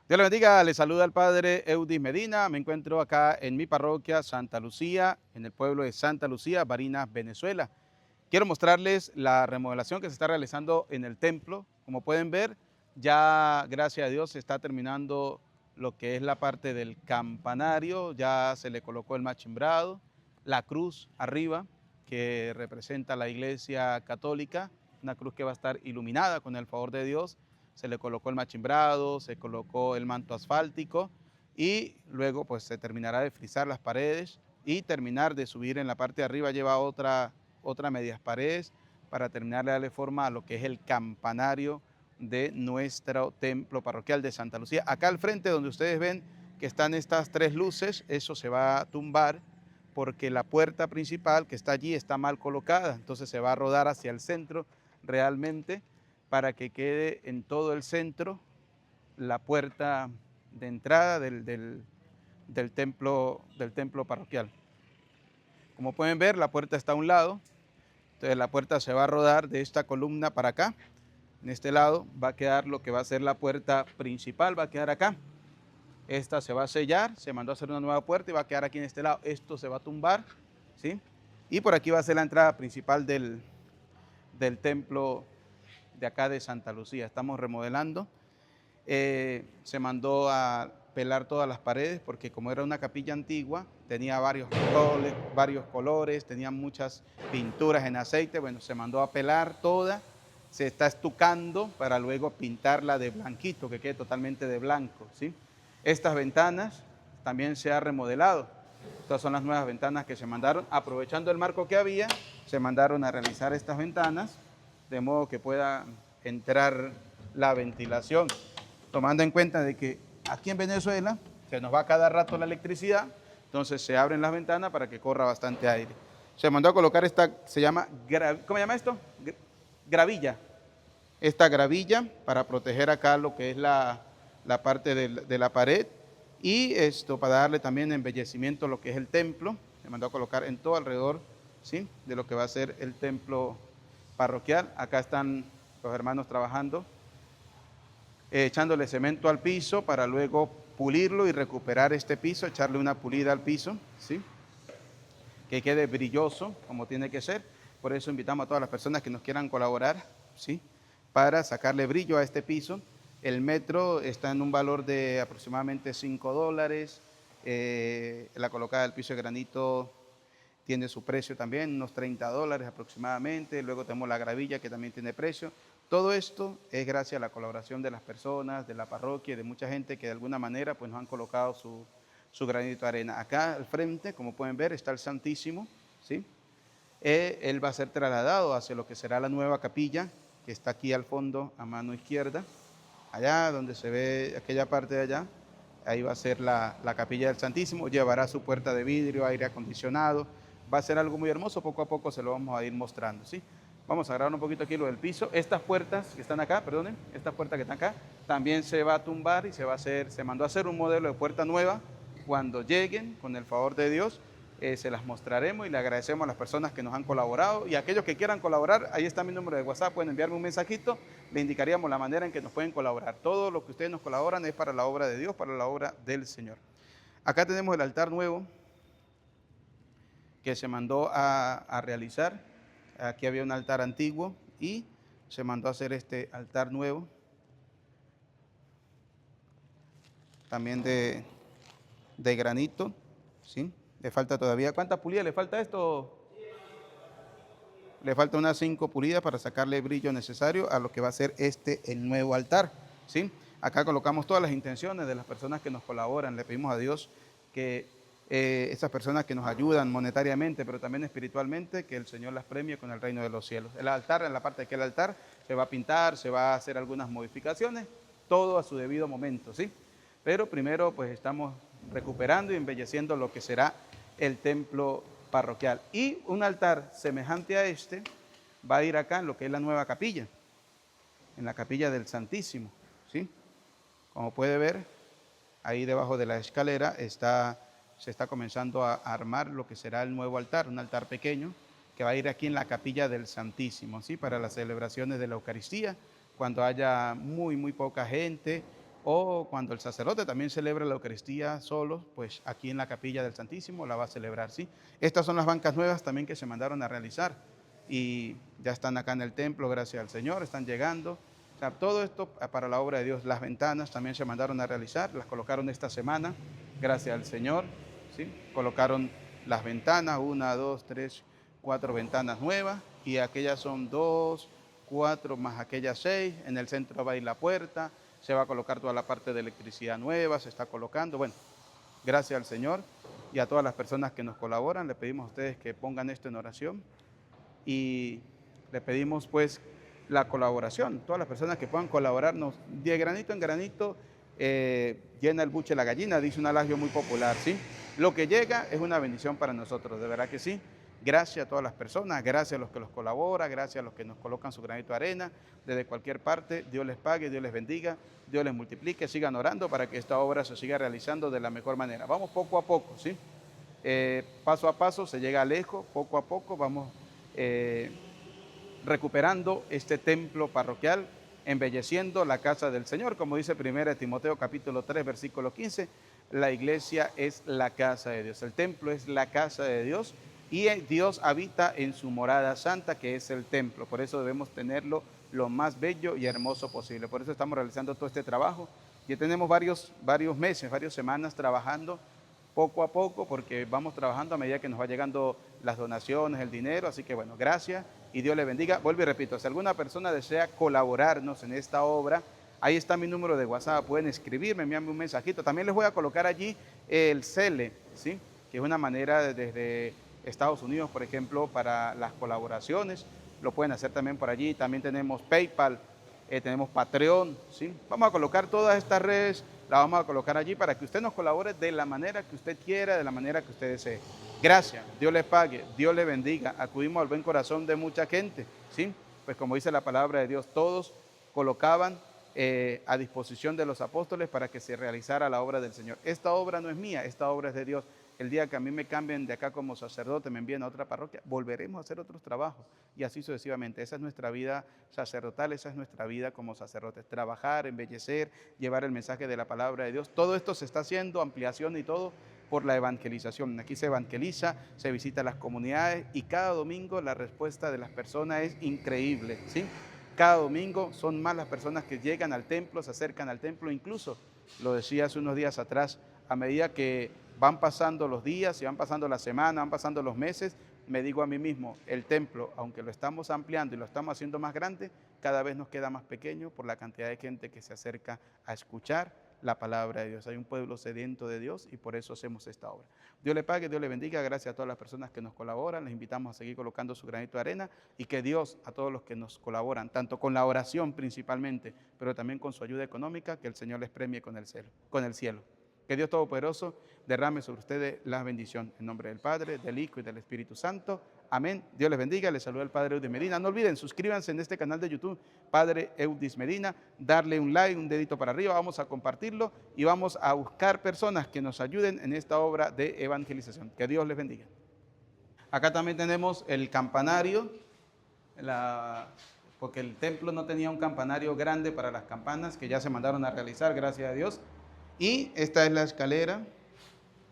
Dios le bendiga, le saluda el padre Eudis Medina. Me encuentro acá en mi parroquia Santa Lucía, en el pueblo de Santa Lucía, Barinas, Venezuela. Quiero mostrarles la remodelación que se está realizando en el templo. Como pueden ver, ya gracias a Dios se está terminando lo que es la parte del campanario. Ya se le colocó el machimbrado, la cruz arriba que representa la iglesia católica, una cruz que va a estar iluminada con el favor de Dios. Se le colocó el machimbrado, se colocó el manto asfáltico y luego pues se terminará de frisar las paredes y terminar de subir en la parte de arriba. Lleva otra medias paredes para terminar de darle forma a lo que es el campanario de nuestro templo parroquial de Santa Lucía. Acá al frente donde ustedes ven que están estas tres luces, eso se va a tumbar porque la puerta principal que está allí está mal colocada, entonces se va a rodar hacia el centro realmente para que quede en todo el centro la puerta de entrada del templo parroquial. Como pueden ver, la puerta está a un lado, entonces la puerta se va a rodar de esta columna para acá. En este lado va a quedar lo que va a ser la puerta principal, va a quedar acá. Esta se va a sellar, se mandó a hacer una nueva puerta y va a quedar aquí en este lado. Esto se va a tumbar, ¿sí? Y por aquí va a ser la entrada principal del templo de acá de Santa Lucía. Estamos remodelando. Se mandó a pelar todas las paredes porque como era una capilla antigua, tenía varios colores, tenía muchas pinturas en aceite. Bueno, se mandó a pelar toda, se está estucando para luego pintarla de blanquito, que quede totalmente de blanco, ¿sí? Estas ventanas también se ha remodelado. Estas son las nuevas ventanas que se mandaron. Aprovechando el marco que había, se mandaron a realizar estas ventanas de modo que pueda entrar la ventilación, tomando en cuenta de que aquí en Venezuela se nos va cada rato la electricidad, entonces se abren las ventanas para que corra bastante aire. Se mandó a colocar esta, ¿cómo se llama esto? Gravilla. Esta gravilla para proteger acá lo que es la parte de la pared y esto para darle también embellecimiento a lo que es el templo. Se mandó a colocar en todo alrededor, ¿sí?, de lo que va a ser el templo parroquial. Acá están los hermanos trabajando, echándole cemento al piso para luego pulirlo y recuperar este piso, echarle una pulida al piso, ¿sí?, que quede brilloso como tiene que ser. Por eso invitamos a todas las personas que nos quieran colaborar, ¿sí?, para sacarle brillo a este piso. El metro está en un valor de aproximadamente $5. La colocada del piso de granito tiene su precio también, unos $30 aproximadamente. Luego tenemos la gravilla que también tiene precio. Todo esto es gracias a la colaboración de las personas, de la parroquia y de mucha gente que de alguna manera pues, nos han colocado su granito de arena. Acá al frente, como pueden ver, está el Santísimo, ¿sí? Él va a ser trasladado hacia lo que será la nueva capilla, que está aquí al fondo, a mano izquierda. Allá donde se ve aquella parte de allá, ahí va a ser la capilla del Santísimo. Llevará su puerta de vidrio, aire acondicionado. Va a ser algo muy hermoso, poco a poco se lo vamos a ir mostrando, ¿sí? Vamos a grabar un poquito aquí lo del piso. Estas puertas que están acá, perdonen, estas puertas que están acá, también se va a tumbar y se mandó a hacer un modelo de puerta nueva. Cuando lleguen, con el favor de Dios, se las mostraremos y le agradecemos a las personas que nos han colaborado y a aquellos que quieran colaborar, ahí está mi número de WhatsApp, pueden enviarme un mensajito, le indicaríamos la manera en que nos pueden colaborar. Todo lo que ustedes nos colaboran es para la obra de Dios, para la obra del Señor. Acá tenemos el altar nuevo que se mandó a realizar. Aquí había un altar antiguo y se mandó a hacer este altar nuevo, también de granito, ¿sí? Le falta todavía, ¿cuántas pulidas le falta esto? Le falta unas 5 pulidas para sacarle el brillo necesario a lo que va a ser el nuevo altar, ¿sí? Acá colocamos todas las intenciones de las personas que nos colaboran. Le pedimos a Dios que esas personas que nos ayudan monetariamente, pero también espiritualmente, que el Señor las premie con el reino de los cielos. El altar, en la parte de aquel altar, se va a pintar, se va a hacer algunas modificaciones, todo a su debido momento, ¿sí? Pero primero, pues estamos recuperando y embelleciendo lo que será el templo parroquial. Y un altar semejante a este va a ir acá en lo que es la nueva capilla, en la capilla del Santísimo, ¿sí? Como puede ver, ahí debajo de la escalera se está comenzando a armar lo que será el nuevo altar, un altar pequeño que va a ir aquí en la capilla del Santísimo, ¿sí?, para las celebraciones de la Eucaristía, cuando haya muy poca gente o cuando el sacerdote también celebra la Eucaristía solo, pues aquí en la capilla del Santísimo la va a celebrar, ¿sí? Estas son las bancas nuevas también que se mandaron a realizar y ya están acá en el templo, gracias al Señor, están llegando. O sea, todo esto para la obra de Dios. Las ventanas también se mandaron a realizar, las colocaron esta semana, gracias al Señor, ¿sí? Colocaron las ventanas, 1, 2, 3, 4 ventanas nuevas y aquellas son 2, 4 más aquellas 6. En el centro va a ir la puerta, se va a colocar toda la parte de electricidad nueva, se está colocando. Bueno, gracias al Señor y a todas las personas que nos colaboran. Le pedimos a ustedes que pongan esto en oración y le pedimos pues la colaboración. Todas las personas que puedan colaborarnos de granito en granito, llena el buche la gallina, dice un adagio muy popular, ¿sí? Lo que llega es una bendición para nosotros, de verdad que sí. Gracias a todas las personas, gracias a los que los colaboran, gracias a los que nos colocan su granito de arena desde cualquier parte. Dios les pague, Dios les bendiga, Dios les multiplique, sigan orando para que esta obra se siga realizando de la mejor manera. Vamos poco a poco, ¿sí? Paso a paso se llega lejos, poco a poco vamos recuperando este templo parroquial, embelleciendo la casa del Señor, como dice 1 Timoteo capítulo 3, versículo 15, la iglesia es la casa de Dios, el templo es la casa de Dios y Dios habita en su morada santa, que es el templo. Por eso debemos tenerlo lo más bello y hermoso posible. Por eso estamos realizando todo este trabajo. Ya tenemos varios meses, varias semanas trabajando poco a poco, porque vamos trabajando a medida que nos va llegando las donaciones, el dinero. Así que bueno, gracias y Dios le bendiga. Vuelvo y repito, si alguna persona desea colaborarnos en esta obra, ahí está mi número de WhatsApp, pueden escribirme, enviarme un mensajito. También les voy a colocar allí el CELE, ¿sí? Que es una manera desde Estados Unidos, por ejemplo, para las colaboraciones. Lo pueden hacer también por allí. También tenemos PayPal, tenemos Patreon, ¿sí? Vamos a colocar todas estas redes, las vamos a colocar allí para que usted nos colabore de la manera que usted quiera, de la manera que usted desee. Gracias, Dios le pague, Dios le bendiga. Acudimos al buen corazón de mucha gente, ¿sí? Pues como dice la palabra de Dios, todos colocaban a disposición de los apóstoles para que se realizara la obra del Señor. Esta obra no es mía, esta obra es de Dios. El día que a mí me cambien de acá como sacerdote, me envíen a otra parroquia, volveremos a hacer otros trabajos y así sucesivamente. Esa es nuestra vida sacerdotal, esa es nuestra vida como sacerdotes. Trabajar, embellecer, llevar el mensaje de la palabra de Dios. Todo esto se está haciendo, ampliación y todo, por la evangelización. Aquí se evangeliza, se visita las comunidades y cada domingo la respuesta de las personas es increíble, ¿sí? Cada domingo son más las personas que llegan al templo, se acercan al templo, incluso, lo decía hace unos días atrás, a medida que van pasando los días y van pasando las semanas, van pasando los meses, me digo a mí mismo, el templo, aunque lo estamos ampliando y lo estamos haciendo más grande, cada vez nos queda más pequeño por la cantidad de gente que se acerca a escuchar la palabra de Dios. Hay un pueblo sediento de Dios y por eso hacemos esta obra. Dios le pague, Dios le bendiga. Gracias a todas las personas que nos colaboran. Les invitamos a seguir colocando su granito de arena y que Dios, a todos los que nos colaboran, tanto con la oración principalmente, pero también con su ayuda económica, que el Señor les premie con el cielo. Que Dios Todopoderoso derrame sobre ustedes la bendición. En nombre del Padre, del Hijo y del Espíritu Santo. Amén. Dios les bendiga. Les saluda el Padre Eudis Medina. No olviden, suscríbanse en este canal de YouTube, Padre Eudis Medina. Darle un like, un dedito para arriba. Vamos a compartirlo y vamos a buscar personas que nos ayuden en esta obra de evangelización. Que Dios les bendiga. Acá también tenemos el campanario, porque el templo no tenía un campanario grande para las campanas que ya se mandaron a realizar, gracias a Dios. Y esta es la escalera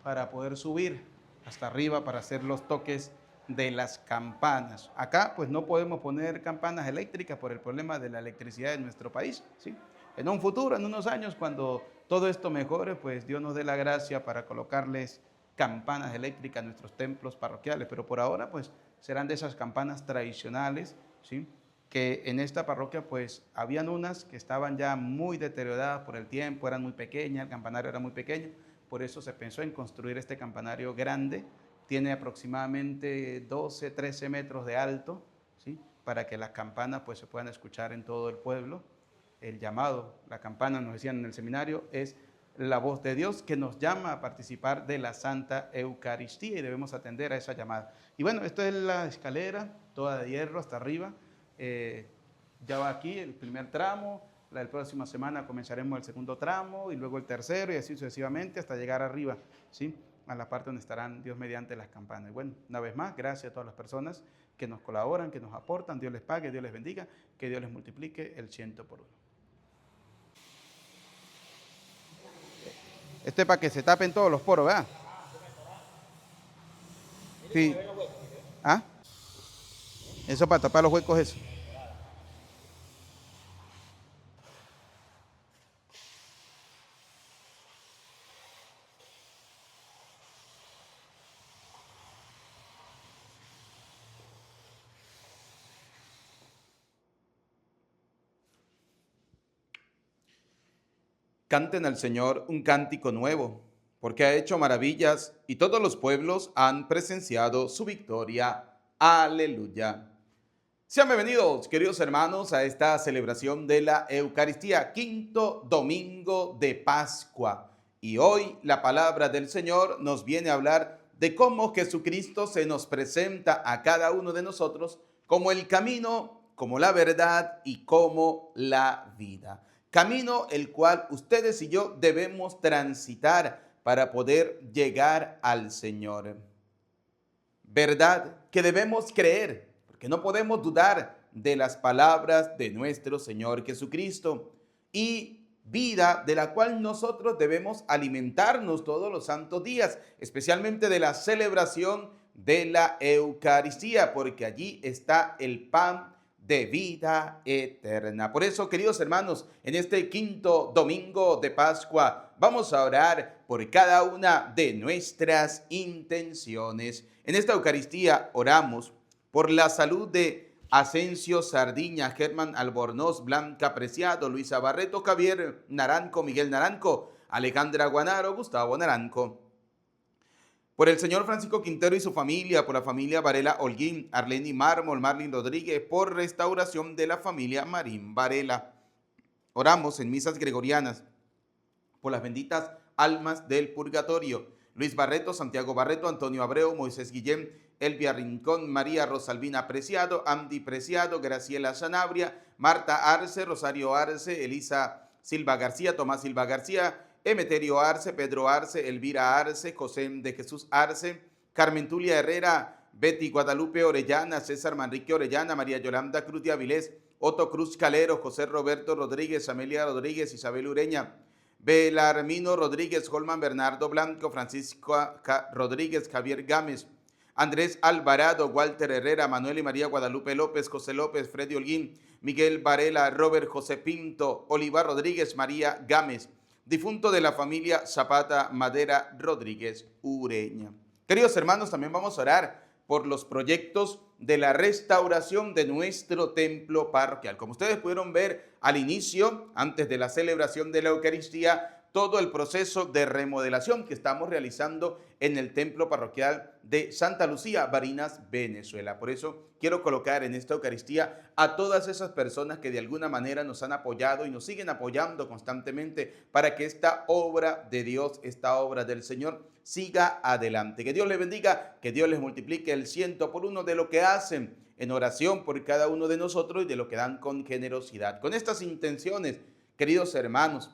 para poder subir hasta arriba para hacer los toques de las campanas. Acá pues no podemos poner campanas eléctricas por el problema de la electricidad en nuestro país, ¿sí? En un futuro, en unos años, cuando todo esto mejore, pues Dios nos dé la gracia para colocarles campanas eléctricas a nuestros templos parroquiales, pero por ahora pues serán de esas campanas tradicionales, ¿sí? Que en esta parroquia pues habían unas que estaban ya muy deterioradas por el tiempo, eran muy pequeñas, el campanario era muy pequeño, por eso se pensó en construir este campanario grande, tiene aproximadamente 12, 13 metros de alto, ¿sí? Para que las campanas pues se puedan escuchar en todo el pueblo. El llamado, la campana, nos decían en el seminario, es la voz de Dios que nos llama a participar de la Santa Eucaristía y debemos atender a esa llamada. Y bueno, esta es la escalera, toda de hierro hasta arriba. Ya va aquí el primer tramo, la próxima semana comenzaremos el segundo tramo y luego el tercero y así sucesivamente hasta llegar arriba, ¿sí? A la parte donde estarán Dios mediante las campanas. Y bueno, una vez más, gracias a todas las personas que nos colaboran, que nos aportan. Dios les pague, Dios les bendiga, que Dios les multiplique el 100 por 1. Este es para que se tapen todos los poros, ¿verdad? Sí. ¿Ah? Eso para tapar los huecos, eso. Canten al Señor un cántico nuevo, porque ha hecho maravillas y todos los pueblos han presenciado su victoria. Aleluya. Sean bienvenidos, queridos hermanos, a esta celebración de la Eucaristía, quinto domingo de Pascua. Y hoy la palabra del Señor nos viene a hablar de cómo Jesucristo se nos presenta a cada uno de nosotros como el camino, como la verdad y como la vida. Camino el cual ustedes y yo debemos transitar para poder llegar al Señor. Verdad que debemos creer, porque no podemos dudar de las palabras de nuestro Señor Jesucristo. Y vida de la cual nosotros debemos alimentarnos todos los santos días, especialmente de la celebración de la Eucaristía, porque allí está el pan de vida eterna. Por eso, queridos hermanos, en este quinto domingo de Pascua vamos a orar por cada una de nuestras intenciones. En esta Eucaristía oramos por la salud de Asensio Sardiña, Germán Albornoz, Blanca Preciado, Luisa Barreto, Javier Naranco, Miguel Naranco, Alejandra Guanaro, Gustavo Naranco. Por el señor Francisco Quintero y su familia, por la familia Varela Holguín, Arleni Mármol, Marlin Rodríguez, por restauración de la familia Marín Varela. Oramos en misas gregorianas por las benditas almas del purgatorio. Luis Barreto, Santiago Barreto, Antonio Abreu, Moisés Guillén, Elvia Rincón, María Rosalvina Preciado, Andy Preciado, Graciela Sanabria, Marta Arce, Rosario Arce, Elisa Silva García, Tomás Silva García, Emeterio Arce, Pedro Arce, Elvira Arce, José de Jesús Arce, Carmen Tulia Herrera, Betty Guadalupe Orellana, César Manrique Orellana, María Yolanda Cruz de Avilés, Otto Cruz Calero, José Roberto Rodríguez, Amelia Rodríguez, Isabel Ureña, Belarmino Rodríguez, Holman Bernardo Blanco, Francisco Rodríguez, Javier Gámez, Andrés Alvarado, Walter Herrera, Manuel y María Guadalupe López, José López, Freddy Holguín, Miguel Varela, Robert José Pinto, Olivar Rodríguez, María Gámez, difunto de la familia Zapata Madera Rodríguez Ureña. Queridos hermanos, también vamos a orar por los proyectos de la restauración de nuestro templo parroquial. Como ustedes pudieron ver al inicio, antes de la celebración de la Eucaristía, todo el proceso de remodelación que estamos realizando en el templo parroquial de Santa Lucía, Barinas, Venezuela. Por eso quiero colocar en esta Eucaristía a todas esas personas que de alguna manera nos han apoyado y nos siguen apoyando constantemente para que esta obra de Dios, esta obra del Señor, siga adelante. Que Dios les bendiga, que Dios les multiplique el 100 por 1 de lo que hacen en oración por cada uno de nosotros y de lo que dan con generosidad. Con estas intenciones, queridos hermanos,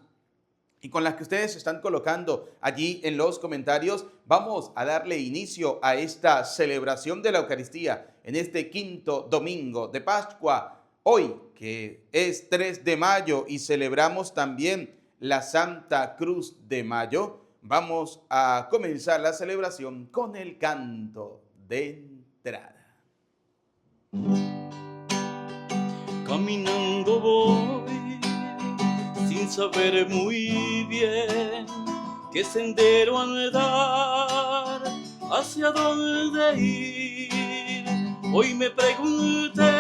y con las que ustedes están colocando allí en los comentarios, vamos a darle inicio a esta celebración de la Eucaristía en este quinto domingo de Pascua. Hoy, que es 3 de mayo y celebramos también la Santa Cruz de Mayo, vamos a comenzar la celebración con el canto de entrada. Caminando voy sin saber muy bien qué sendero andar, hacia dónde ir. Hoy me pregunté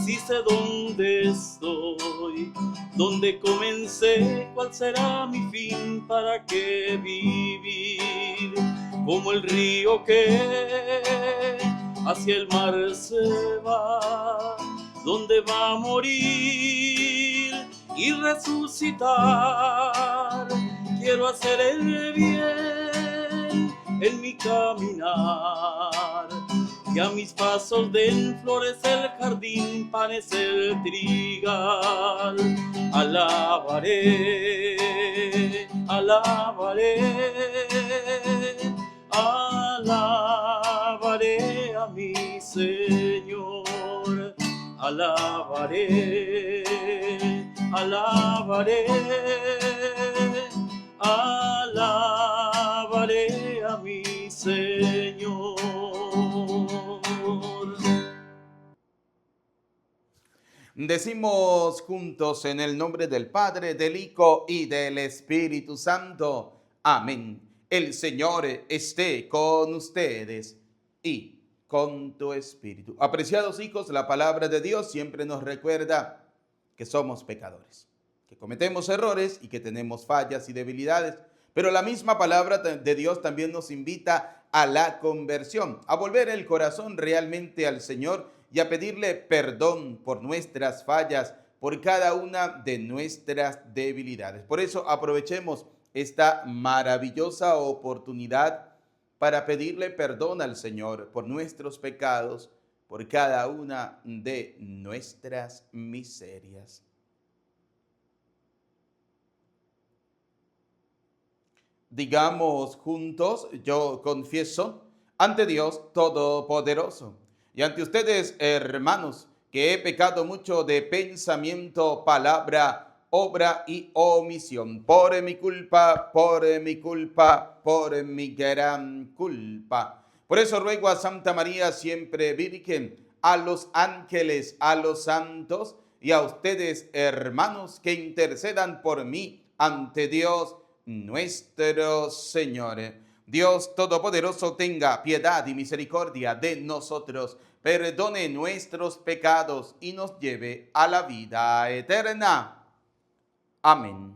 si sé dónde estoy, dónde comencé, cuál será mi fin, para qué vivir. Como el río que hacia el mar se va, donde va a morir y resucitar. Quiero hacer el bien en mi caminar, que a mis pasos den flores el jardín, panes el trigal. Alabaré, alabaré, alabaré a mi Señor. Alabaré, alabaré, Decimos juntos en el nombre del Padre, del Hijo y del Espíritu Santo. Amén. El Señor esté con ustedes y con tu espíritu. Apreciados hijos, la palabra de Dios siempre nos recuerda que somos pecadores, que cometemos errores y que tenemos fallas y debilidades. Pero la misma palabra de Dios también nos invita a la conversión, a volver el corazón realmente al Señor y a pedirle perdón por nuestras fallas, por cada una de nuestras debilidades. Por eso aprovechemos esta maravillosa oportunidad para pedirle perdón al Señor por nuestros pecados, por cada una de nuestras miserias. Digamos juntos: yo confieso ante Dios Todopoderoso y ante ustedes, hermanos, que he pecado mucho de pensamiento, palabra, obra y omisión, por mi culpa, por mi gran culpa. Por eso ruego a Santa María, siempre Virgen, a los ángeles, a los santos y a ustedes, hermanos, que intercedan por mí ante Dios nuestro Señor. Dios Todopoderoso tenga piedad y misericordia de nosotros, perdone nuestros pecados y nos lleve a la vida eterna. Amén.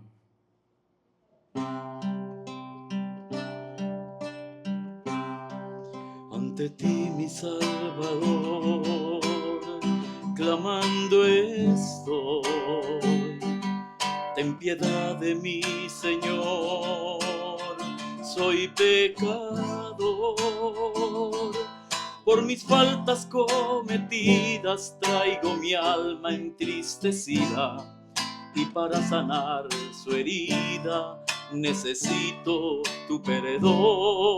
Ante ti, mi Salvador, clamando estoy. Ten piedad de mí, Señor, soy pecador. Por mis faltas cometidas traigo mi alma entristecida, y para sanar su herida necesito tu perdón.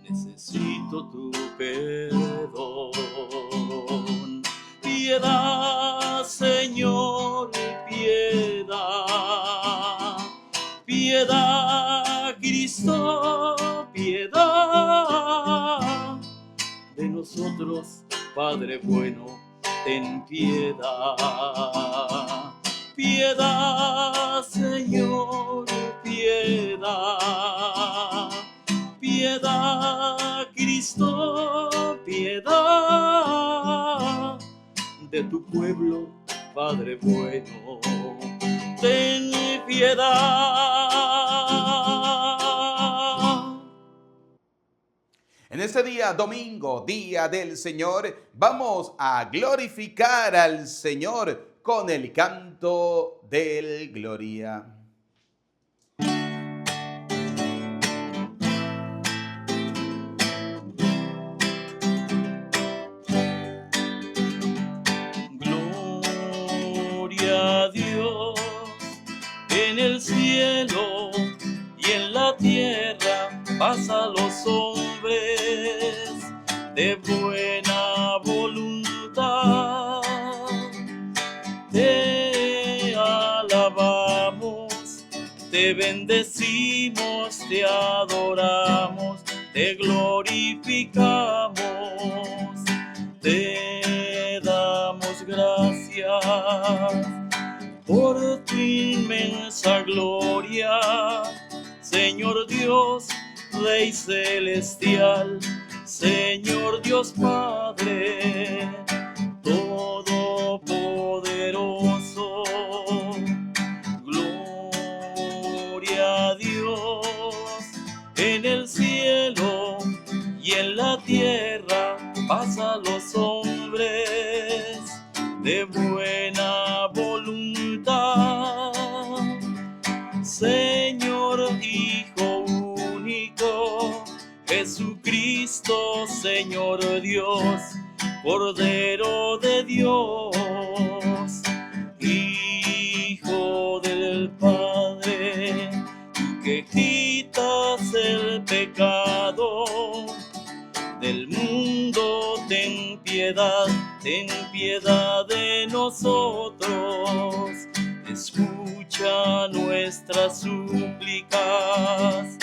Necesito tu perdón. Piedad, Señor, piedad. Piedad, Cristo, piedad. De nosotros, Padre bueno, ten piedad. Piedad, Señor, piedad. Piedad, Cristo, piedad. De tu pueblo, Padre bueno, ten piedad. En este día domingo, día del Señor, vamos a glorificar al Señor con el canto del Gloria. Gloria a Dios en el cielo y en la tierra, paz a los hombres de buena voluntad. Te alabamos, te bendecimos, te adoramos, te glorificamos, te damos gracias por tu inmensa gloria, Señor Dios, Rey celestial, Señor Dios Padre todopoderoso. Gloria a Dios en el cielo y en la tierra, paz a los hombres de buena voluntad. Señor Hijo único, Jesucristo, Señor Dios, Cordero de Dios, Hijo del Padre, tú que quitas el pecado del mundo, ten piedad de nosotros. Escucha nuestras súplicas.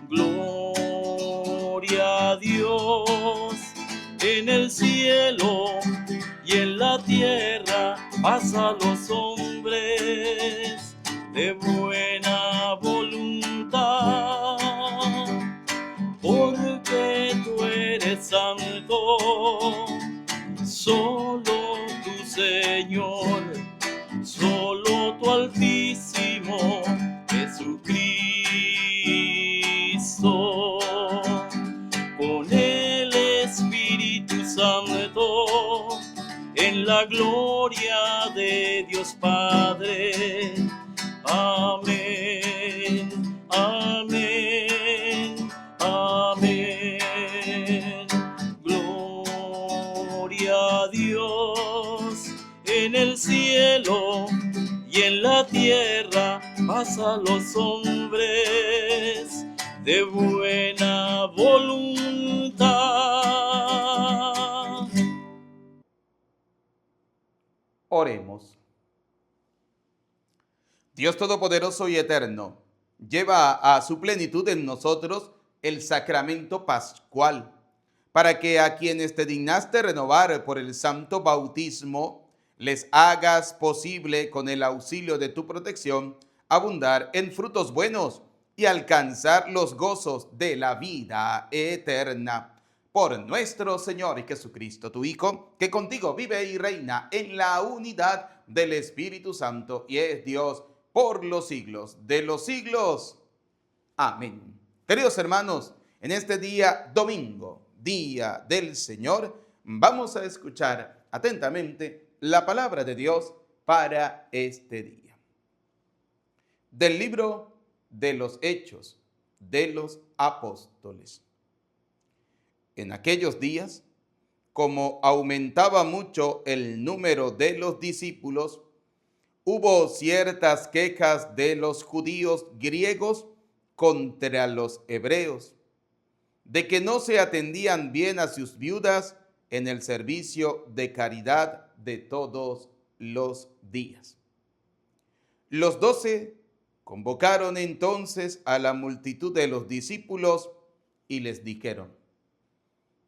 Gloria a Dios en el cielo paz a los hombres de buena voluntad, porque tú eres santo, solo tu Señor, solo tu Altísimo Jesucristo, con el Espíritu Santo, en la gloria de Dios Padre. Amén, amén, amén. Gloria a Dios en el cielo y en la tierra, paz a los hombres de buena voluntad. Oremos. Dios Todopoderoso y Eterno, lleva a su plenitud en nosotros el sacramento pascual, para que a quienes te dignaste renovar por el santo bautismo, les hagas posible, con el auxilio de tu protección, abundar en frutos buenos y alcanzar los gozos de la vida eterna. Por nuestro Señor Jesucristo, tu Hijo, que contigo vive y reina en la unidad del Espíritu Santo y es Dios por los siglos de los siglos. Amén. Queridos hermanos, en este día domingo, día del Señor, vamos a escuchar atentamente la palabra de Dios para este día. Del libro de los Hechos de los Apóstoles. En aquellos días, como aumentaba mucho el número de los discípulos, hubo ciertas quejas de los judíos griegos contra los hebreos, de que no se atendían bien a sus viudas en el servicio de caridad de todos los días. Los 12 convocaron entonces a la multitud de los discípulos y les dijeron: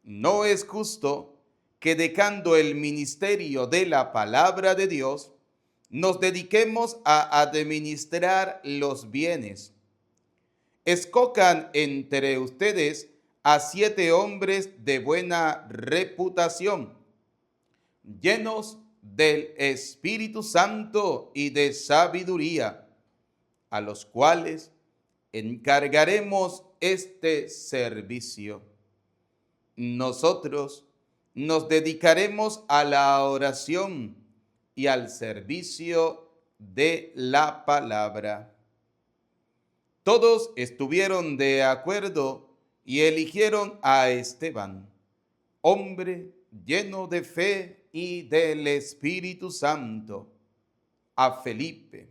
no es justo que, dejando el ministerio de la palabra de Dios, nos dediquemos a administrar los bienes. Escojan entre ustedes a 7 hombres de buena reputación, llenos del Espíritu Santo y de sabiduría, a los cuales encargaremos este servicio. Nosotros nos dedicaremos a la oración y al servicio de la palabra. Todos estuvieron de acuerdo y eligieron a Esteban, hombre lleno de fe y del Espíritu Santo, a Felipe,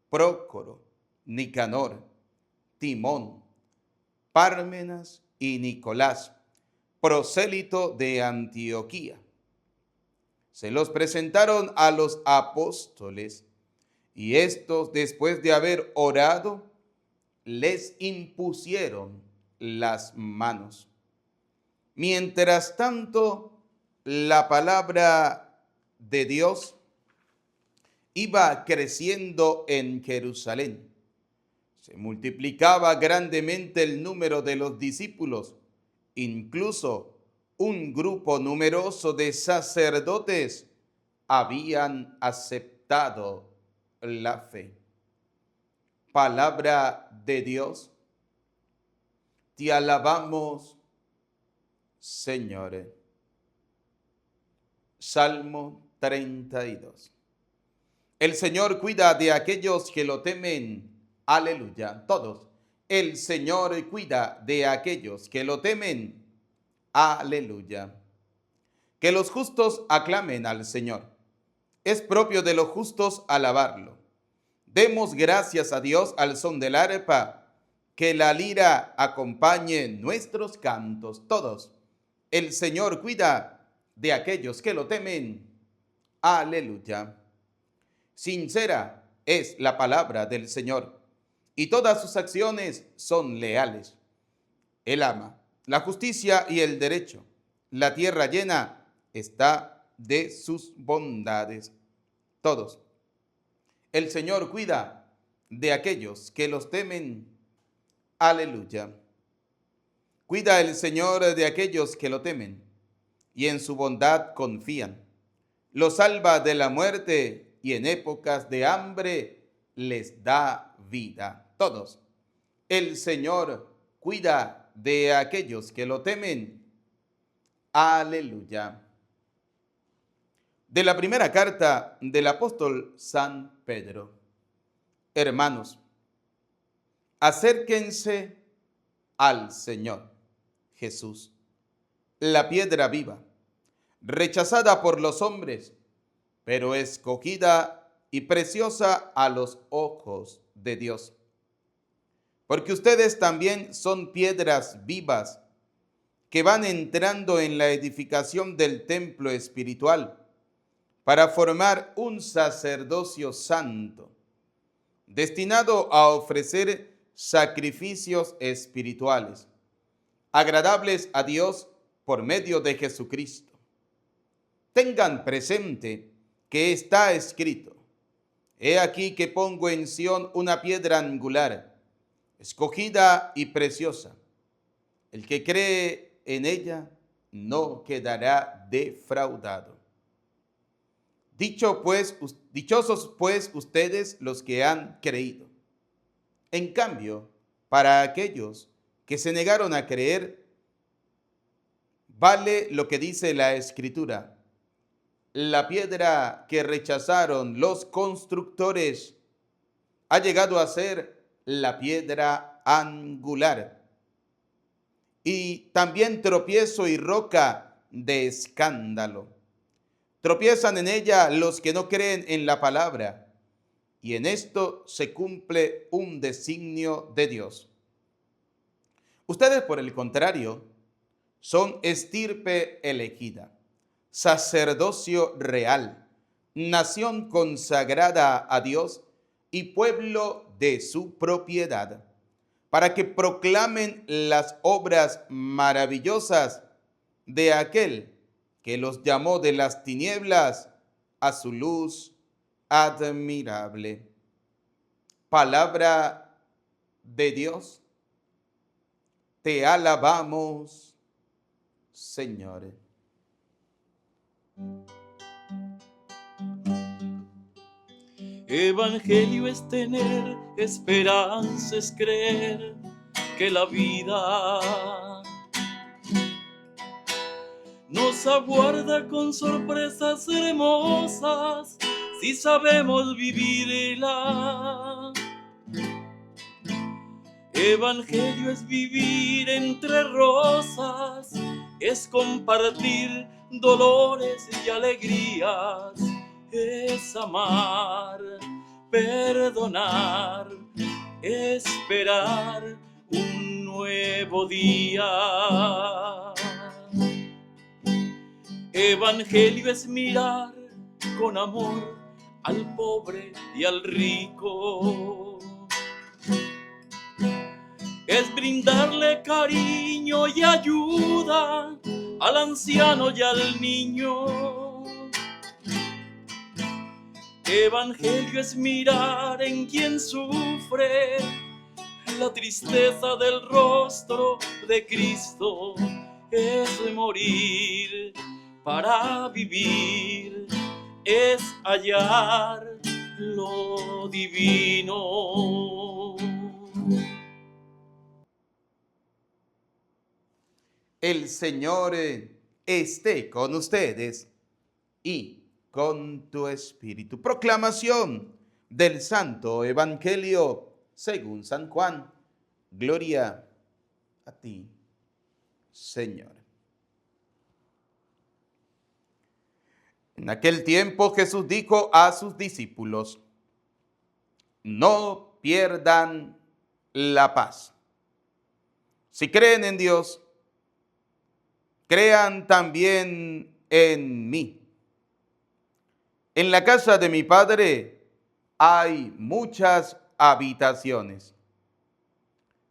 Prócoro, Nicanor, Timón, Pármenas y Nicolás, prosélito de Antioquía. Se los presentaron a los apóstoles y estos, después de haber orado, les impusieron las manos. Mientras tanto, la palabra de Dios iba creciendo en Jerusalén. Se multiplicaba grandemente el número de los discípulos. Incluso un grupo numeroso de sacerdotes habían aceptado la fe. Palabra de Dios. Te alabamos, Señor. Salmo 32. El Señor cuida de aquellos que lo temen. Aleluya. Todos. El Señor cuida de aquellos que lo temen. Aleluya. Que los justos aclamen al Señor. Es propio de los justos alabarlo. Demos gracias a Dios al son del arpa. Que la lira acompañe nuestros cantos. Todos. El Señor cuida de aquellos que lo temen. Aleluya. Sincera es la palabra del Señor, y todas sus acciones son leales. Él ama la justicia y el derecho. La tierra llena está de sus bondades. Todos. El Señor cuida de aquellos que los temen. Aleluya. Cuida el Señor de aquellos que lo temen y en su bondad confían. Los salva de la muerte y en épocas de hambre les da vida. Todos. El Señor cuida de aquellos que lo temen. Aleluya. De la primera carta del apóstol San Pedro. Hermanos, acérquense al Señor Jesús, la piedra viva, rechazada por los hombres, pero escogida y preciosa a los ojos de Dios. Porque ustedes también son piedras vivas que van entrando en la edificación del templo espiritual para formar un sacerdocio santo, destinado a ofrecer sacrificios espirituales, agradables a Dios por medio de Jesucristo. Tengan presente que está escrito: He aquí que pongo en Sión una piedra angular, escogida y preciosa. El que cree en ella no quedará defraudado. Dichosos pues ustedes los que han creído. En cambio, para aquellos que se negaron a creer, vale lo que dice la Escritura: la piedra que rechazaron los constructores ha llegado a ser la piedra angular, y también tropiezo y roca de escándalo. Tropiezan en ella los que no creen en la palabra, y en esto se cumple un designio de Dios. Ustedes, por el contrario, son estirpe elegida, sacerdocio real, nación consagrada a Dios y pueblo de su propiedad, para que proclamen las obras maravillosas de aquel que los llamó de las tinieblas a su luz admirable. Palabra de Dios. Te alabamos, Señor. Evangelio es tener, esperanza es creer que la vida nos aguarda con sorpresas hermosas si sabemos vivirla. Evangelio es vivir entre rosas, es compartir dolores y alegrías, es amar, perdonar, esperar un nuevo día. Evangelio es mirar con amor al pobre y al rico, es brindarle cariño y ayuda al anciano y al niño. Evangelio es mirar en quien sufre la tristeza del rostro de Cristo, es morir para vivir, es hallar lo divino. El Señor esté con ustedes y con tu espíritu. Proclamación del Santo Evangelio según San Juan. Gloria a ti, Señor. En aquel tiempo Jesús dijo a sus discípulos: no pierdan la paz. Si creen en Dios, crean también en mí. En la casa de mi Padre hay muchas habitaciones.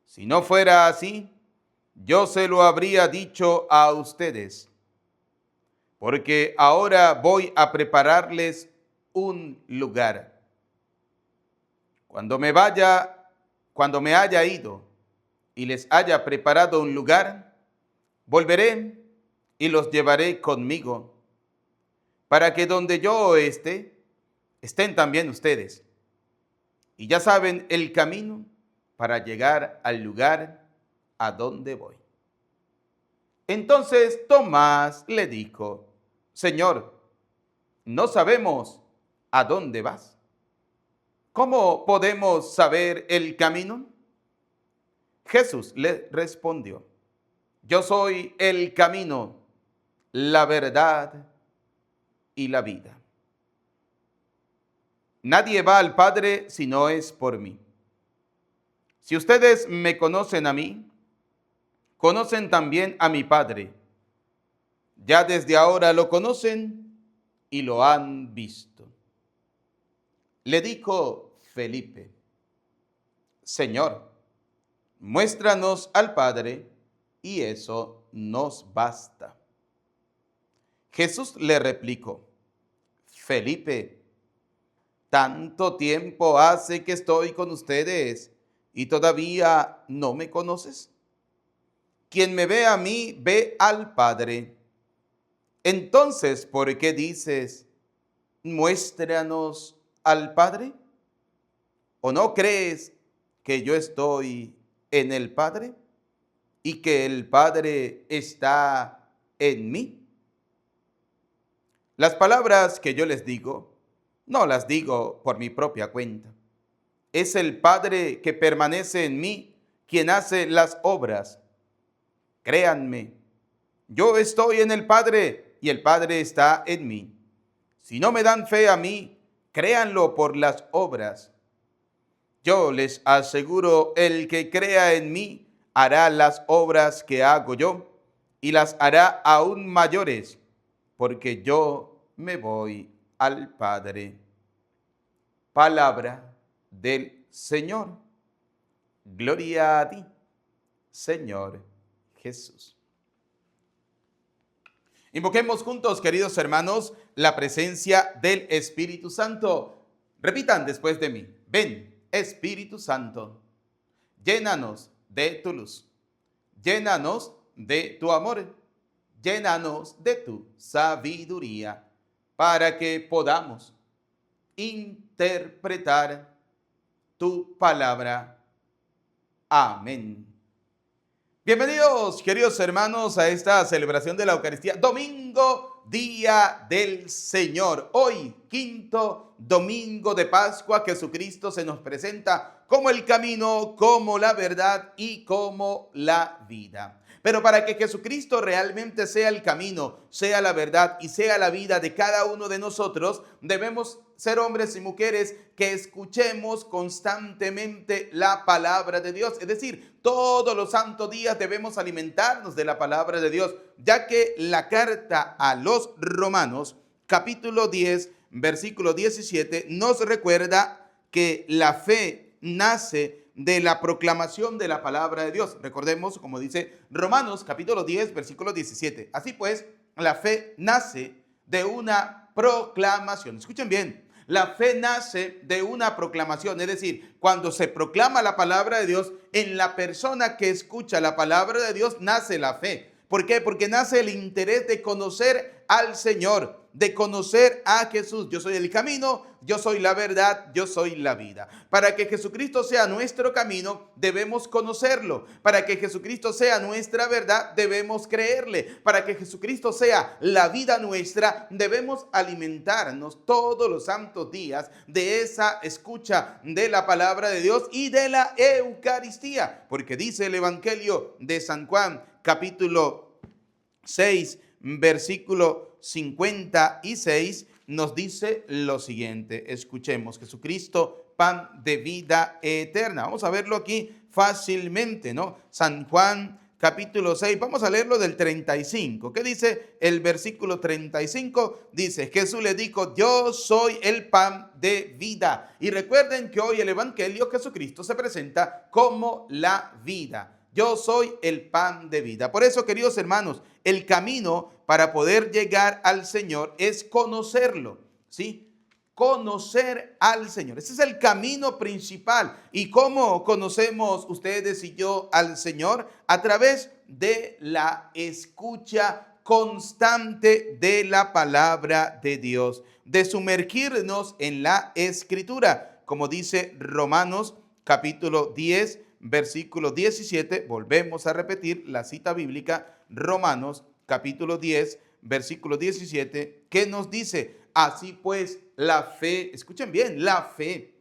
Si no fuera así, yo se lo habría dicho a ustedes, porque ahora voy a prepararles un lugar. Cuando me haya ido y les haya preparado un lugar, volveré y los llevaré conmigo, para que donde yo esté, estén también ustedes. Y ya saben el camino para llegar al lugar a donde voy. Entonces Tomás le dijo: Señor, no sabemos a dónde vas. ¿Cómo podemos saber el camino? Jesús le respondió: Yo soy el camino, la verdad y la vida. Nadie va al Padre si no es por mí. Si ustedes me conocen a mí, conocen también a mi Padre. Ya desde ahora lo conocen y lo han visto. Le dijo Felipe: Señor, muéstranos al Padre y eso nos basta. Jesús le replicó: Felipe, tanto tiempo hace que estoy con ustedes y todavía no me conoces. Quien me ve a mí, ve al Padre. Entonces, ¿por qué dices, muéstranos al Padre? ¿O no crees que yo estoy en el Padre y que el Padre está en mí? Las palabras que yo les digo, no las digo por mi propia cuenta. Es el Padre que permanece en mí quien hace las obras. Créanme, yo estoy en el Padre y el Padre está en mí. Si no me dan fe a mí, créanlo por las obras. Yo les aseguro, el que crea en mí hará las obras que hago yo y las hará aún mayores, porque yo me voy al Padre. Palabra del Señor. Gloria a ti, Señor Jesús. Invoquemos juntos, queridos hermanos, la presencia del Espíritu Santo. Repitan después de mí: ven, Espíritu Santo, llénanos de tu luz, llénanos de tu amor, llénanos de tu sabiduría, para que podamos interpretar tu palabra. Amén. Bienvenidos, queridos hermanos, a esta celebración de la Eucaristía, domingo, día del Señor. Hoy, quinto domingo de Pascua, Jesucristo se nos presenta como el camino, como la verdad y como la vida. Pero para que Jesucristo realmente sea el camino, sea la verdad y sea la vida de cada uno de nosotros, debemos ser hombres y mujeres que escuchemos constantemente la palabra de Dios. Es decir, todos los santos días debemos alimentarnos de la palabra de Dios, ya que la carta a los Romanos, capítulo 10, versículo 17, nos recuerda que la fe nace de la proclamación de la palabra de Dios. Recordemos, como dice Romanos capítulo 10, versículo 17. Así pues, la fe nace de una proclamación. Escuchen bien, la fe nace de una proclamación, es decir, cuando se proclama la palabra de Dios, en la persona que escucha la palabra de Dios nace la fe. ¿Por qué? Porque nace el interés de conocer al Señor, de conocer a Jesús. Yo soy el camino, yo soy la verdad, yo soy la vida. Para que Jesucristo sea nuestro camino, debemos conocerlo. Para que Jesucristo sea nuestra verdad, debemos creerle. Para que Jesucristo sea la vida nuestra, debemos alimentarnos todos los santos días de esa escucha de la palabra de Dios y de la Eucaristía. Porque dice el Evangelio de San Juan, capítulo 6, versículo 56, nos dice lo siguiente. Escuchemos: Jesucristo, pan de vida eterna. Vamos a verlo aquí fácilmente, ¿no? San Juan, capítulo 6, vamos a leerlo del 35. ¿Qué dice el versículo 35? Dice: Jesús le dijo: yo soy el pan de vida. Y recuerden que hoy el Evangelio, Jesucristo se presenta como la vida. Yo soy el pan de vida. Por eso, queridos hermanos, el camino para poder llegar al Señor es conocerlo, ¿sí? conocer al Señor. Ese es el camino principal. ¿Y cómo conocemos ustedes y yo al Señor? A través de la escucha constante de la palabra de Dios, de sumergirnos en la Escritura, como dice Romanos capítulo 10, versículo 17. Volvemos a repetir la cita bíblica, Romanos capítulo 10, versículo 17, que nos dice: así pues, la fe, escuchen bien, la fe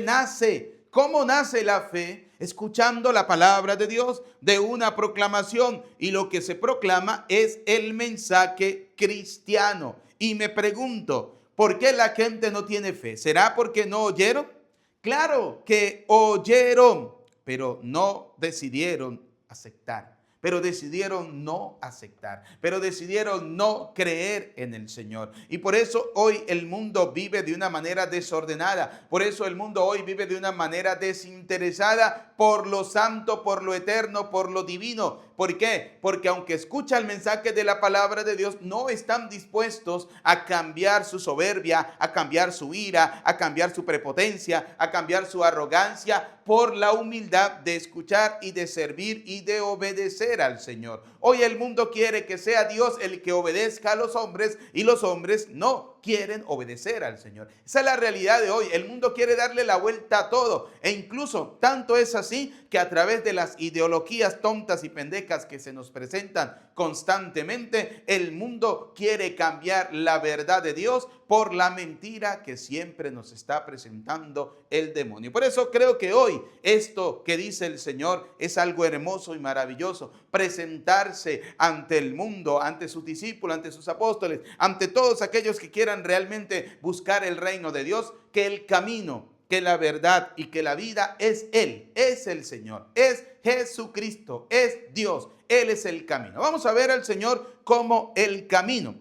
nace. ¿Cómo nace la fe? Escuchando la palabra de Dios, de una proclamación, y lo que se proclama es el mensaje cristiano. Y me pregunto, ¿por qué la gente no tiene fe? ¿Será porque no oyeron? Claro que oyeron, pero no decidieron aceptar. Pero decidieron no aceptar, pero decidieron no creer en el Señor. Y por eso hoy el mundo vive de una manera desordenada. Por eso el mundo hoy vive de una manera desinteresada por lo santo, por lo eterno, por lo divino. ¿Por qué? Porque aunque escuchan el mensaje de la palabra de Dios, no están dispuestos a cambiar su soberbia, a cambiar su ira, a cambiar su prepotencia, a cambiar su arrogancia por la humildad de escuchar y de servir y de obedecer al Señor. Hoy el mundo quiere que sea Dios el que obedezca a los hombres, y los hombres no quieren obedecer al Señor. Esa es la realidad de hoy. El mundo quiere darle la vuelta a todo, e incluso tanto es así que a través de las ideologías tontas y pendejas que se nos presentan constantemente, el mundo quiere cambiar la verdad de Dios por la mentira que siempre nos está presentando el demonio. Por eso creo que hoy esto que dice el Señor es algo hermoso y maravilloso: presentarse ante el mundo, ante sus discípulos, ante sus apóstoles, ante todos aquellos que quieran realmente buscar el reino de Dios, que el camino, que la verdad y que la vida es Él, es el Señor, es Jesucristo, es Dios. Él es el camino. Vamos a ver al Señor como el camino.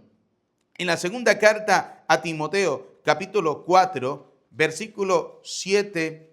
En la segunda carta a Timoteo, capítulo 4, versículo 7,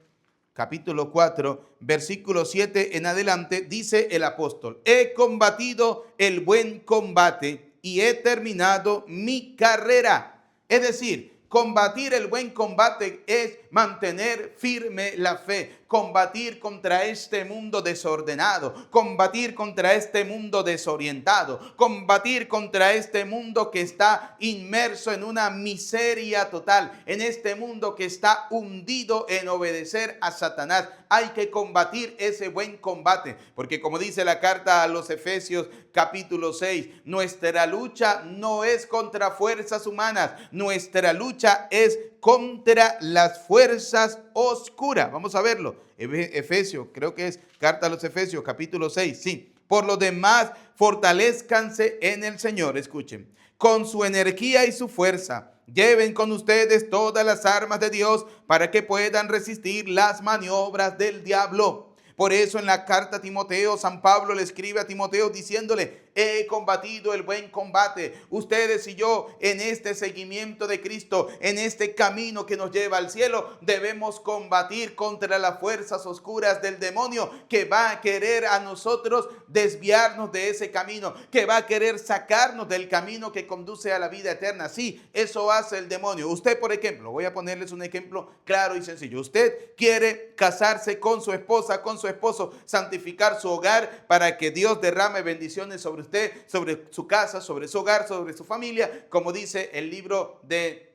capítulo 4, versículo 7 en adelante, dice el apóstol: he combatido el buen combate y he terminado mi carrera. Es decir, combatir el buen combate es mantener firme la fe, combatir contra este mundo desordenado, combatir contra este mundo desorientado, combatir contra este mundo que está inmerso en una miseria total, en este mundo que está hundido en obedecer a Satanás. Hay que combatir ese buen combate, porque como dice la carta a los Efesios capítulo 6, nuestra lucha no es contra fuerzas humanas, nuestra lucha es contra las fuerzas oscuras. Vamos a verlo. Efesios, creo que es carta a los Efesios, capítulo 6. Sí. Por lo demás, fortalezcanse en el Señor. Escuchen. Con su energía y su fuerza, lleven con ustedes todas las armas de Dios para que puedan resistir las maniobras del diablo. Por eso en la carta a Timoteo, San Pablo le escribe a Timoteo diciéndole: he combatido el buen combate. Ustedes y yo, en este seguimiento de Cristo, en este camino que nos lleva al cielo, debemos combatir contra las fuerzas oscuras del demonio, que va a querer a nosotros desviarnos de ese camino, que va a querer sacarnos del camino que conduce a la vida eterna. Sí, eso hace el demonio. Usted, por ejemplo, voy a ponerles un ejemplo claro y sencillo. Usted quiere casarse con su esposa, con su esposo, santificar su hogar para que Dios derrame bendiciones sobre usted, sobre su casa, sobre su hogar, sobre su familia, como dice el libro de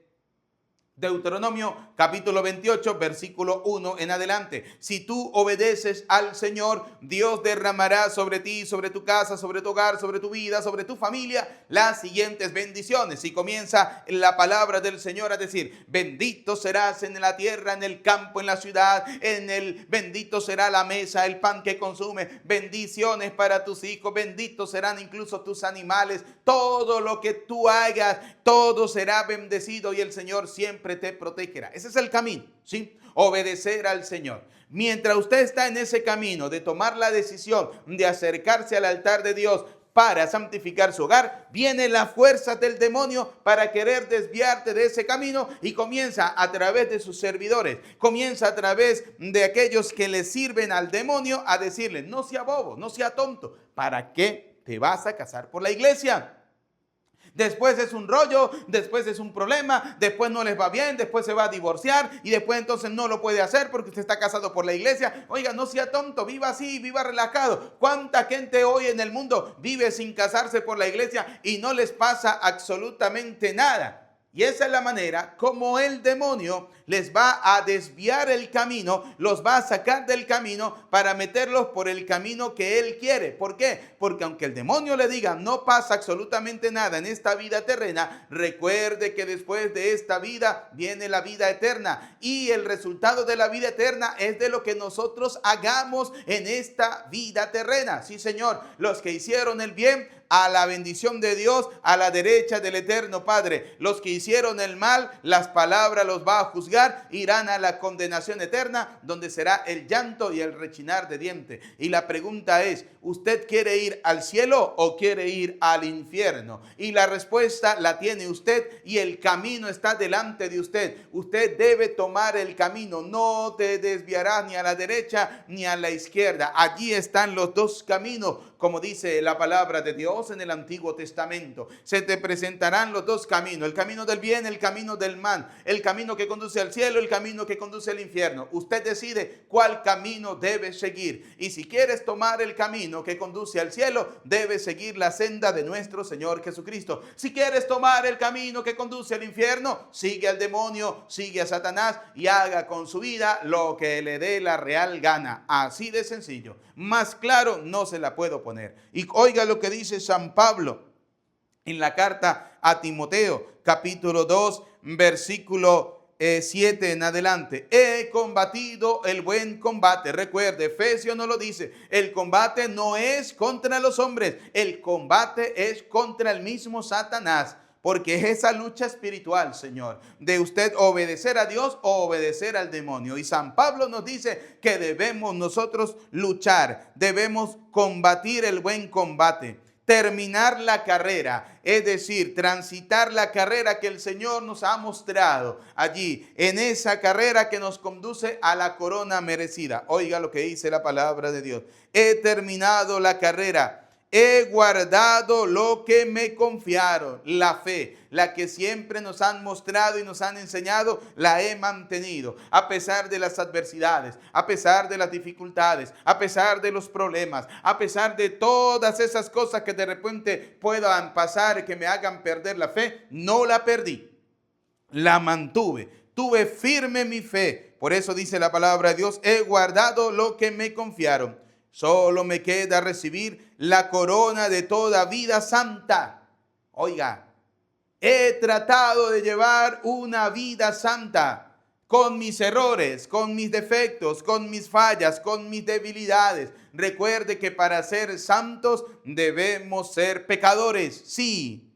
Deuteronomio capítulo 28, versículo 1 en adelante. Si tú obedeces al Señor, Dios derramará sobre ti, sobre tu casa, sobre tu hogar, sobre tu vida, sobre tu familia, las siguientes bendiciones. Y comienza la palabra del Señor a decir: bendito serás en la tierra, en el campo, en la ciudad, bendito será la mesa, el pan que consume, bendiciones para tus hijos, benditos serán incluso tus animales, todo lo que tú hagas, todo será bendecido, y el Señor siempre te protegerá. Ese es el camino, ¿sí? Obedecer al Señor. Mientras usted está en ese camino de tomar la decisión de acercarse al altar de Dios para santificar su hogar, viene la fuerza del demonio para querer desviarte de ese camino, y comienza a través de sus servidores, comienza a través de aquellos que le sirven al demonio a decirle: no sea bobo, no sea tonto, ¿para qué te vas a casar por la iglesia? Después es un rollo, después es un problema, después no les va bien, después se va a divorciar y después entonces no lo puede hacer porque usted está casado por la iglesia. Oiga, no sea tonto, viva así, viva relajado. ¿Cuánta gente hoy en el mundo vive sin casarse por la iglesia y no les pasa absolutamente nada? Y esa es la manera como el demonio les va a desviar el camino, los va a sacar del camino para meterlos por el camino que él quiere. ¿Por qué? Porque aunque el demonio le diga no pasa absolutamente nada en esta vida terrena, recuerde que después de esta vida viene la vida eterna. Y el resultado de la vida eterna es de lo que nosotros hagamos en esta vida terrena. Sí, Señor, los que hicieron el bien, a la bendición de Dios, a la derecha del eterno Padre. Los que hicieron el mal, las palabras los va a juzgar, irán a la condenación eterna, donde será el llanto y el rechinar de dientes. Y la pregunta es, ¿usted quiere ir al cielo o quiere ir al infierno? Y la respuesta la tiene usted y el camino está delante de usted. Usted debe tomar el camino, no te desviarás ni a la derecha ni a la izquierda. Allí están los dos caminos, como dice la palabra de Dios en el Antiguo Testamento. Se te presentarán los dos caminos, el camino del bien, el camino del mal, el camino que conduce al cielo, el camino que conduce al infierno. Usted decide cuál camino debe seguir. Y si quieres tomar el camino que conduce al cielo, debes seguir la senda de nuestro Señor Jesucristo. Si quieres tomar el camino que conduce al infierno, sigue al demonio, sigue a Satanás y haga con su vida lo que le dé la real gana. Así de sencillo. Más claro no se la puedo poner. Y oiga lo que dice San Pablo en la carta a Timoteo, capítulo 2, versículo 7 en adelante. He combatido el buen combate. Recuerde, Efesios no lo dice. El combate no es contra los hombres. El combate es contra el mismo Satanás. Porque es esa lucha espiritual, Señor, de usted obedecer a Dios o obedecer al demonio. Y San Pablo nos dice que debemos nosotros luchar, debemos combatir el buen combate, terminar la carrera, es decir, transitar la carrera que el Señor nos ha mostrado allí, en esa carrera que nos conduce a la corona merecida. Oiga lo que dice la palabra de Dios. He terminado la carrera. He guardado lo que me confiaron, la fe, la que siempre nos han mostrado y nos han enseñado, la he mantenido. A pesar de las adversidades, a pesar de las dificultades, a pesar de los problemas, a pesar de todas esas cosas que de repente puedan pasar y que me hagan perder la fe, no la perdí, la mantuve. Tuve firme mi fe. Por eso dice la palabra de Dios, he guardado lo que me confiaron. Solo me queda recibir la corona de toda vida santa. Oiga, he tratado de llevar una vida santa con mis errores, con mis defectos, con mis fallas, con mis debilidades. Recuerde que para ser santos debemos ser pecadores. Sí.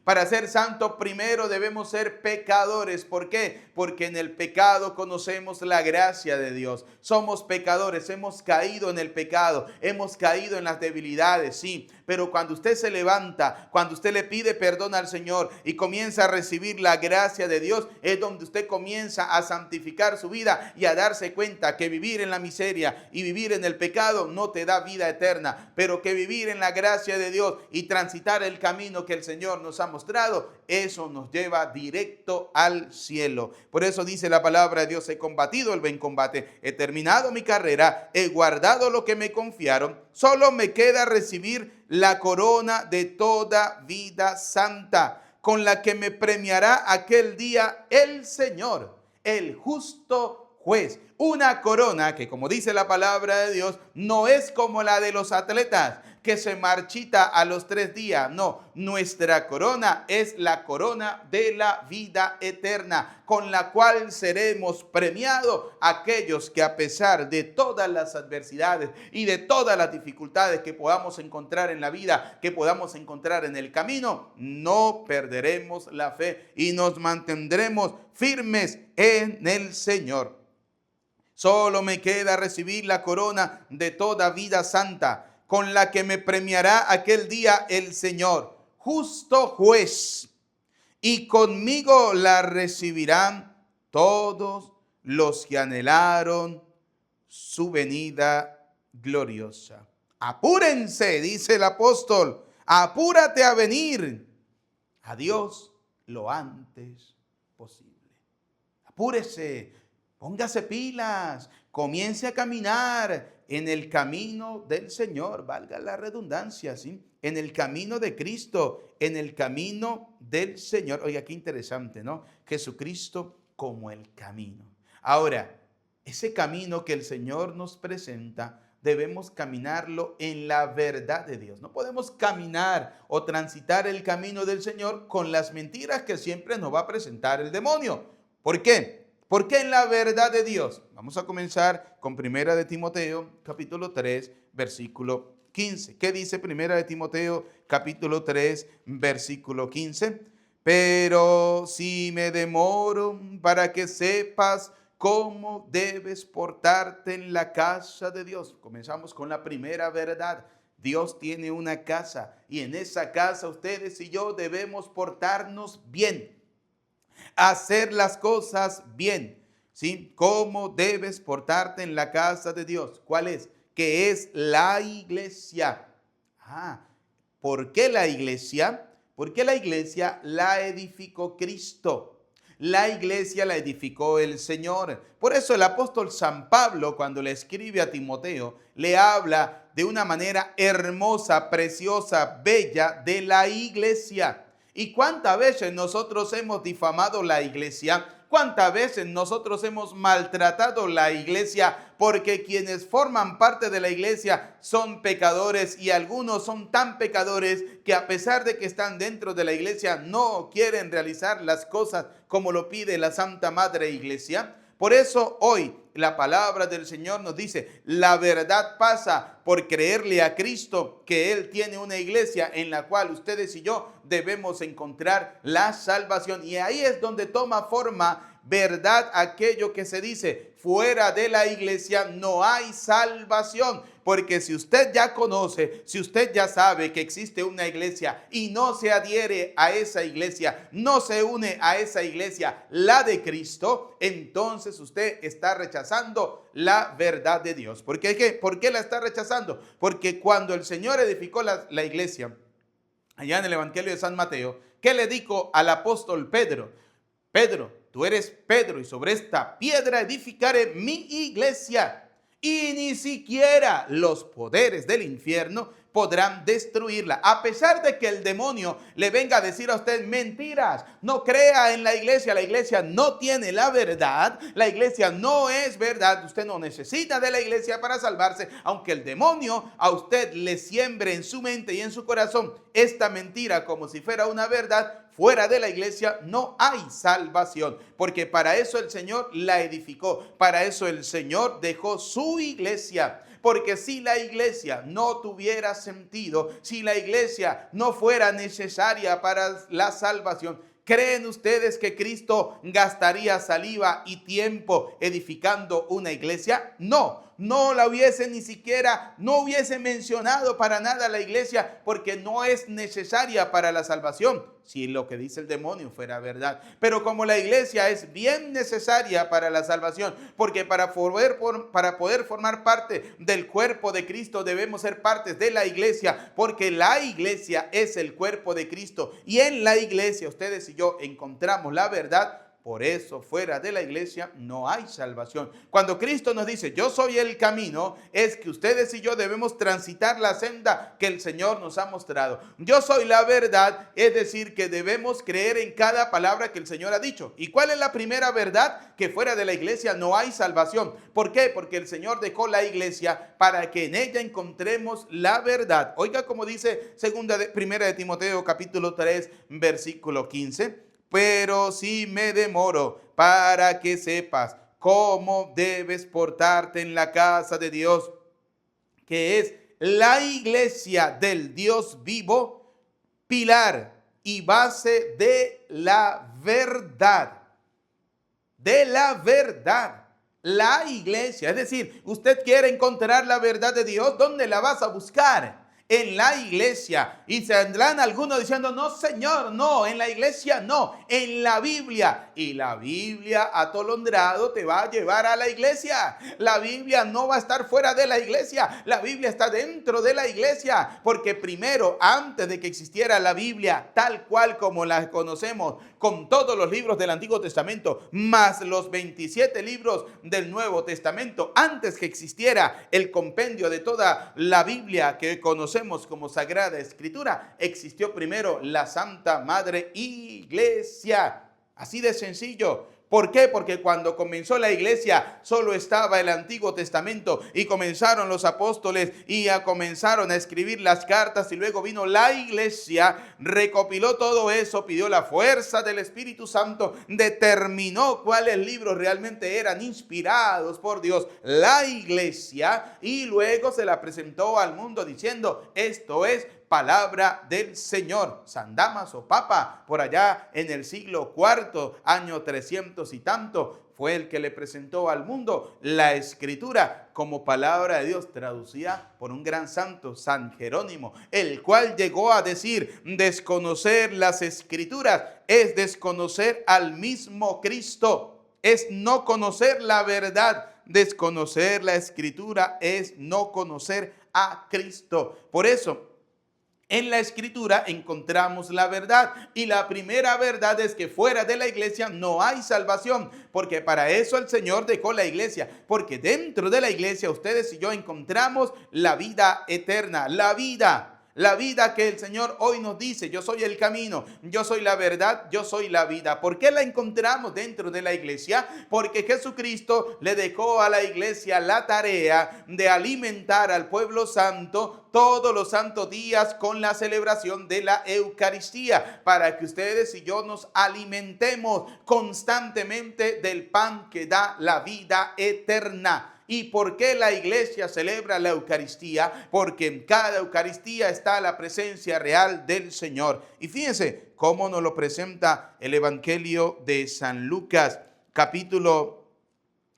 Para ser santos primero debemos ser pecadores. ¿Por qué? Porque en el pecado conocemos la gracia de Dios. Somos pecadores, hemos caído en el pecado, hemos caído en las debilidades, sí. Pero cuando usted se levanta, cuando usted le pide perdón al Señor y comienza a recibir la gracia de Dios, es donde usted comienza a santificar su vida y a darse cuenta que vivir en la miseria y vivir en el pecado no te da vida eterna, pero que vivir en la gracia de Dios y transitar el camino que el Señor nos ha mostrado, eso nos lleva directo al cielo. Por eso dice la palabra de Dios, he combatido el buen combate, he terminado mi carrera, he guardado lo que me confiaron, solo me queda recibir la corona de toda vida santa, con la que me premiará aquel día el Señor, el justo juez. Una corona que, como dice la palabra de Dios, no es como la de los atletas, que se marchita a los 3 días. No, nuestra corona es la corona de la vida eterna, con la cual seremos premiados aquellos que, a pesar de todas las adversidades y de todas las dificultades que podamos encontrar en la vida, que podamos encontrar en el camino, no perderemos la fe y nos mantendremos firmes en el Señor. Solo me queda recibir la corona de toda vida santa, con la que me premiará aquel día el Señor, justo juez, y conmigo la recibirán todos los que anhelaron su venida gloriosa. Apúrense, dice el apóstol, apúrate a venir. a Dios lo antes posible. Apúrese, póngase pilas, comience a caminar en el camino del Señor, valga la redundancia, ¿sí? En el camino de Cristo, en el camino del Señor. Oiga, qué interesante, ¿no? Jesucristo como el camino. Ahora, ese camino que el Señor nos presenta, debemos caminarlo en la verdad de Dios. No podemos caminar o transitar el camino del Señor con las mentiras que siempre nos va a presentar el demonio. ¿Por qué? Porque en la verdad de Dios. Vamos a comenzar con 1 de Timoteo, capítulo 3, versículo 15. ¿Qué dice 1 de Timoteo, capítulo 3, versículo 15? Pero si me demoro para que sepas cómo debes portarte en la casa de Dios. Comenzamos con la primera verdad. Dios tiene una casa y en esa casa ustedes y yo debemos portarnos bien, hacer las cosas bien, ¿sí? ¿Cómo debes portarte en la casa de Dios? ¿Cuál es? Que es la iglesia. ¿Por qué la iglesia? Porque la iglesia la edificó Cristo. La iglesia la edificó el Señor. Por eso el apóstol San Pablo, cuando le escribe a Timoteo, le habla de una manera hermosa, preciosa, bella de la iglesia. ¿Y cuántas veces nosotros hemos difamado la iglesia? ¿Cuántas veces nosotros hemos maltratado la iglesia? Porque quienes forman parte de la iglesia son pecadores y algunos son tan pecadores que a pesar de que están dentro de la iglesia no quieren realizar las cosas como lo pide la Santa Madre Iglesia. Por eso hoy la palabra del Señor nos dice, la verdad pasa por creerle a Cristo, que Él tiene una iglesia en la cual ustedes y yo debemos encontrar la salvación. Y ahí es donde toma forma verdad aquello que se dice, fuera de la iglesia no hay salvación. Porque si usted ya conoce, si usted ya sabe que existe una iglesia y no se adhiere a esa iglesia, no se une a esa iglesia, la de Cristo, entonces usted está rechazando la verdad de Dios. ¿Por qué? ¿Por qué la está rechazando? Porque cuando el Señor edificó la iglesia, allá en el Evangelio de San Mateo, ¿qué le dijo al apóstol Pedro? Pedro, tú eres Pedro y sobre esta piedra edificaré mi iglesia. Y ni siquiera los poderes del infierno podrán destruirla. A pesar de que el demonio le venga a decir a usted mentiras, no crea en la iglesia no tiene la verdad, la iglesia no es verdad, usted no necesita de la iglesia para salvarse, aunque el demonio a usted le siembre en su mente y en su corazón esta mentira como si fuera una verdad. Fuera de la iglesia no hay salvación, porque para eso el Señor la edificó, para eso el Señor dejó su iglesia. Porque si la iglesia no tuviera sentido, si la iglesia no fuera necesaria para la salvación, ¿creen ustedes que Cristo gastaría saliva y tiempo edificando una iglesia? No la hubiese ni siquiera, no hubiese mencionado para nada la iglesia, porque no es necesaria para la salvación, si lo que dice el demonio fuera verdad. Pero como la iglesia es bien necesaria para la salvación, porque para poder formar parte del cuerpo de Cristo debemos ser partes de la iglesia, porque la iglesia es el cuerpo de Cristo y en la iglesia ustedes y yo encontramos la verdad. Por eso fuera de la iglesia no hay salvación. Cuando Cristo nos dice yo soy el camino, es que ustedes y yo debemos transitar la senda que el Señor nos ha mostrado. Yo soy la verdad, es decir que debemos creer en cada palabra que el Señor ha dicho. ¿Y cuál es la primera verdad? Que fuera de la iglesia no hay salvación. ¿Por qué? Porque el Señor dejó la iglesia para que en ella encontremos la verdad. Oiga como dice primera de Timoteo capítulo 3 versículo 15. Pero si me demoro para que sepas cómo debes portarte en la casa de Dios, que es la iglesia del Dios vivo, pilar y base de la verdad. De la verdad. La iglesia, es decir, usted quiere encontrar la verdad de Dios, ¿dónde la vas a buscar? En la iglesia. Y saldrán algunos diciendo no señor, no, en la iglesia no, en la Biblia. y la Biblia atolondrado te va a llevar a la iglesia. La Biblia no va a estar fuera de la iglesia. La Biblia está dentro de la iglesia, porque primero, antes de que existiera la Biblia tal cual como la conocemos, con todos los libros del Antiguo Testamento, más los 27 libros del Nuevo Testamento, antes que existiera el compendio de toda la Biblia que conocemos como Sagrada Escritura, existió primero la Santa Madre Iglesia. Así de sencillo. ¿Por qué? Porque cuando comenzó la iglesia solo estaba el Antiguo Testamento y comenzaron los apóstoles y comenzaron a escribir las cartas, y luego vino la iglesia, recopiló todo eso, pidió la fuerza del Espíritu Santo, determinó cuáles libros realmente eran inspirados por Dios, la iglesia, y luego se la presentó al mundo diciendo: esto es palabra del Señor. San Dámaso Papa, por allá en el siglo IV, año 300 y tanto, fue el que le presentó al mundo la Escritura como palabra de Dios, traducida por un gran santo, San Jerónimo, el cual llegó a decir: desconocer las Escrituras es desconocer al mismo Cristo, es no conocer la verdad. Desconocer la Escritura es no conocer a Cristo. Por eso, en la Escritura encontramos la verdad, y la primera verdad es que fuera de la iglesia no hay salvación, porque para eso el Señor dejó la iglesia, porque dentro de la iglesia ustedes y yo encontramos la vida eterna, la vida que el Señor hoy nos dice: yo soy el camino, yo soy la verdad, yo soy la vida. ¿Por qué la encontramos dentro de la iglesia? Porque Jesucristo le dejó a la iglesia la tarea de alimentar al pueblo santo todos los santos días con la celebración de la Eucaristía, para que ustedes y yo nos alimentemos constantemente del pan que da la vida eterna. ¿Y por qué la iglesia celebra la Eucaristía? Porque en cada Eucaristía está la presencia real del Señor. Y fíjense cómo nos lo presenta el Evangelio de San Lucas, capítulo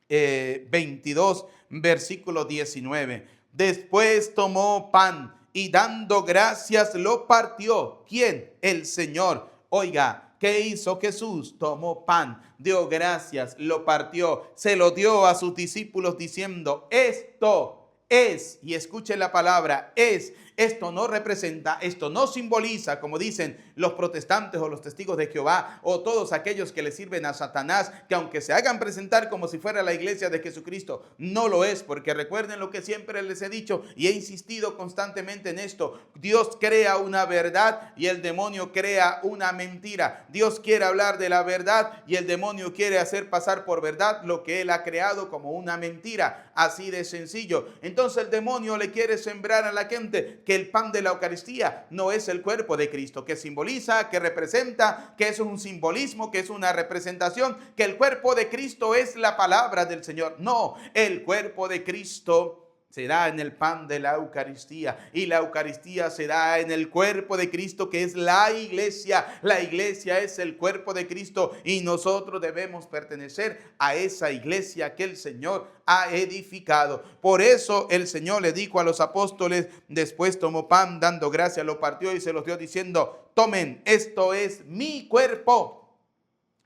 22, versículo 19. Después tomó pan y dando gracias lo partió. ¿Quién? El Señor. Oiga, ¿qué hizo Jesús? Tomó pan, dio gracias, lo partió, se lo dio a sus discípulos diciendo: esto es, y escuchen la palabra, es. Esto no representa, esto no simboliza, como dicen los protestantes o los testigos de Jehová o todos aquellos que le sirven a Satanás, que aunque se hagan presentar como si fuera la iglesia de Jesucristo, no lo es, porque recuerden lo que siempre les he dicho y he insistido constantemente en esto: Dios crea una verdad y el demonio crea una mentira. Dios quiere hablar de la verdad y el demonio quiere hacer pasar por verdad lo que él ha creado como una mentira. Así de sencillo. Entonces el demonio le quiere sembrar a la gente que el pan de la Eucaristía no es el cuerpo de Cristo, que simboliza, que representa, que eso es un simbolismo, que es una representación, que el cuerpo de Cristo es la palabra del Señor. No, el cuerpo de Cristo se da en el pan de la Eucaristía, y la Eucaristía se da en el cuerpo de Cristo, que es la iglesia. La iglesia es el cuerpo de Cristo y nosotros debemos pertenecer a esa iglesia que el Señor ha edificado. Por eso el Señor le dijo a los apóstoles: después tomó pan, dando gracias lo partió y se los dio diciendo: tomen, esto es mi cuerpo.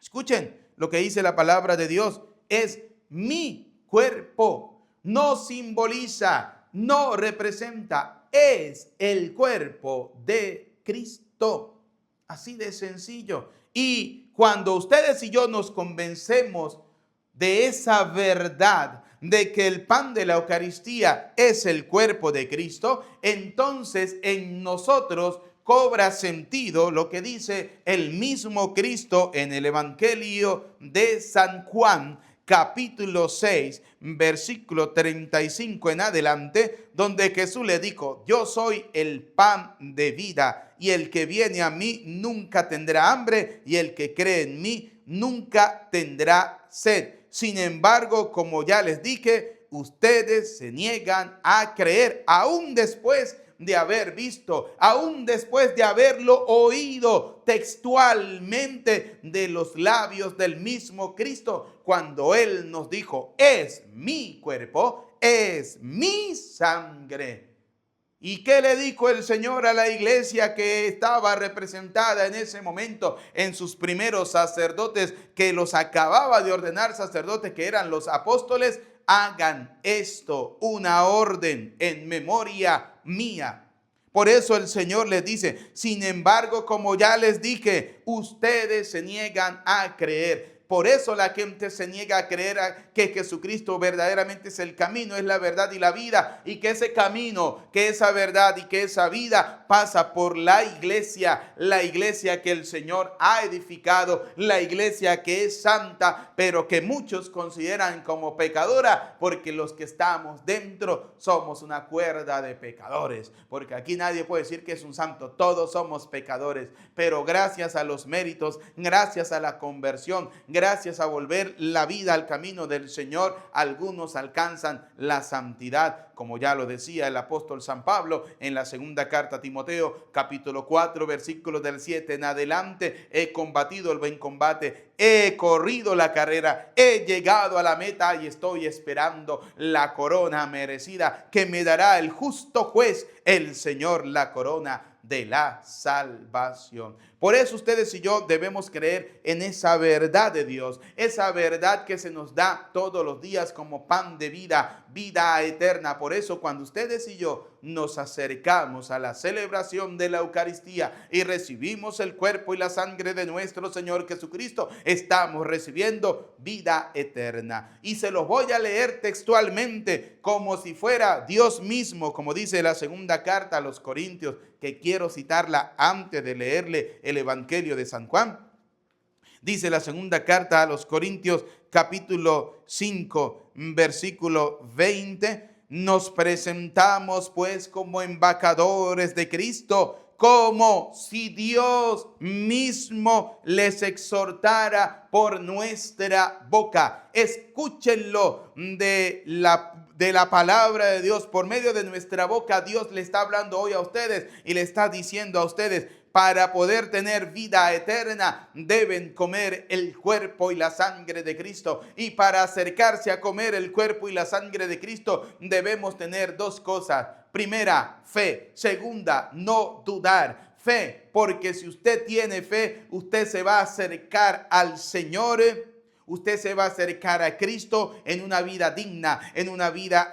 Escuchen lo que dice la palabra de Dios: es mi cuerpo. No simboliza, no representa, es el cuerpo de Cristo. Así de sencillo. Y cuando ustedes y yo nos convencemos de esa verdad, de que el pan de la Eucaristía es el cuerpo de Cristo, entonces en nosotros cobra sentido lo que dice el mismo Cristo en el Evangelio de San Juan, capítulo 6, versículo 35 en adelante, donde Jesús le dijo: yo soy el pan de vida, y el que viene a mí nunca tendrá hambre, y el que cree en mí nunca tendrá sed. Sin embargo, como ya les dije, ustedes se niegan a creer, aún después de haber visto, aún después de haberlo oído textualmente de los labios del mismo Cristo, cuando Él nos dijo: es mi cuerpo, es mi sangre. ¿Y qué le dijo el Señor a la iglesia que estaba representada en ese momento en sus primeros sacerdotes, que los acababa de ordenar sacerdotes, que eran los apóstoles? Hagan esto, una orden en memoria mía. Por eso el Señor les dice, sin embargo, como ya les dije, ustedes se niegan a creer. Por eso la gente se niega a creer que Jesucristo verdaderamente es el camino, es la verdad y la vida, y que ese camino, que esa verdad y que esa vida pasa por la iglesia que el Señor ha edificado, la iglesia que es santa, pero que muchos consideran como pecadora, porque los que estamos dentro somos una cuerda de pecadores, porque aquí nadie puede decir que es un santo, todos somos pecadores, pero gracias a los méritos, gracias a la conversión, gracias a volver la vida al camino del Señor, algunos alcanzan la santidad, como ya lo decía el apóstol San Pablo en la segunda carta a Timoteo, capítulo 4, versículos del 7 en adelante. He combatido el buen combate, he corrido la carrera, he llegado a la meta y estoy esperando la corona merecida que me dará el justo juez, el Señor, la corona de la salvación. Por eso ustedes y yo debemos creer en esa verdad de Dios, esa verdad que se nos da todos los días como pan de vida, vida eterna. Por eso cuando ustedes y yo nos acercamos a la celebración de la Eucaristía y recibimos el cuerpo y la sangre de nuestro Señor Jesucristo, estamos recibiendo vida eterna. Y se los voy a leer textualmente como si fuera Dios mismo, como dice la segunda carta a los Corintios, que quiero citarla antes de leerle el Evangelio de San Juan. Dice la segunda carta a los Corintios, capítulo 5, versículo 20. Nos presentamos pues como embajadores de Cristo, como si Dios mismo les exhortara por nuestra boca. Escúchenlo de la palabra de Dios. Por medio de nuestra boca, Dios le está hablando hoy a ustedes y le está diciendo a ustedes: para poder tener vida eterna, deben comer el cuerpo y la sangre de Cristo. Y para acercarse a comer el cuerpo y la sangre de Cristo, debemos tener dos cosas. Primera, fe. Segunda, no dudar. Fe, porque si usted tiene fe, usted se va a acercar al Señor. Usted se va a acercar a Cristo en una vida digna, en una vida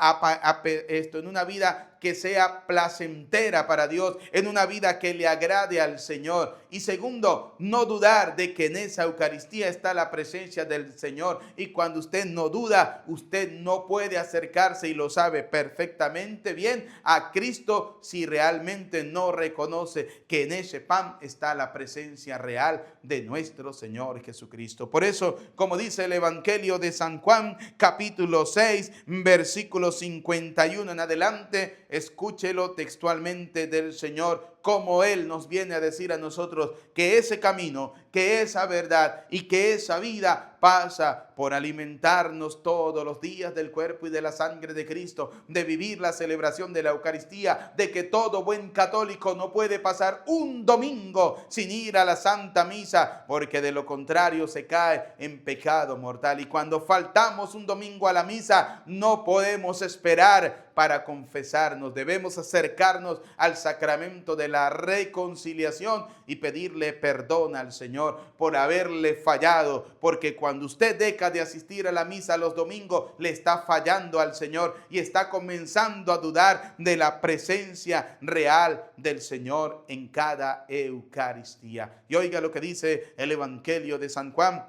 que sea placentera para Dios, en una vida que le agrade al Señor. Y segundo, no dudar de que en esa Eucaristía está la presencia del Señor. Y cuando usted no duda, usted no puede acercarse, y lo sabe perfectamente bien, a Cristo si realmente no reconoce que en ese pan está la presencia real de nuestro Señor Jesucristo. Por eso, como dice el Evangelio de San Juan, capítulo 6, versículo 51 en adelante, escúchelo textualmente del Señor, como Él nos viene a decir a nosotros que ese camino, que esa verdad y que esa vida pasa por alimentarnos todos los días del cuerpo y de la sangre de Cristo, de vivir la celebración de la Eucaristía, de que todo buen católico no puede pasar un domingo sin ir a la Santa Misa, porque de lo contrario se cae en pecado mortal. Y cuando faltamos un domingo a la misa, no podemos esperar para confesarnos. Debemos acercarnos al sacramento de la reconciliación y pedirle perdón al Señor por haberle fallado, porque cuando usted deja de asistir a la misa los domingos, le está fallando al Señor y está comenzando a dudar de la presencia real del Señor en cada Eucaristía. Y oiga lo que dice el Evangelio de San Juan,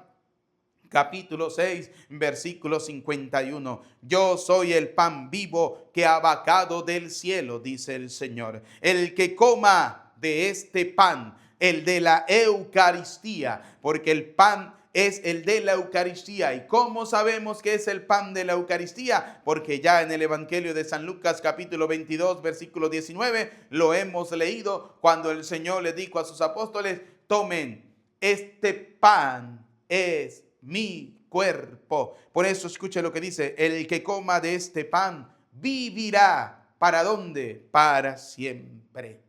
capítulo 6, versículo 51. Yo soy el pan vivo que ha bajado del cielo, dice el Señor. El que coma de este pan, el de la Eucaristía, porque el pan es el de la Eucaristía. ¿Y cómo sabemos que es el pan de la Eucaristía? Porque ya en el Evangelio de San Lucas, capítulo 22, versículo 19, lo hemos leído cuando el Señor le dijo a sus apóstoles: tomen, este pan es mi cuerpo. Por eso escuche lo que dice: el que coma de este pan vivirá. ¿Para dónde? Para siempre.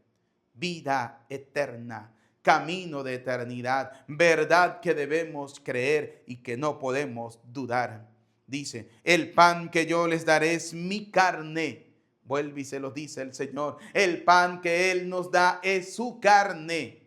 Vida eterna, camino de eternidad, verdad que debemos creer y que no podemos dudar. Dice: el pan que yo les daré es mi carne. Vuelve y se los dice el Señor. El pan que Él nos da es su carne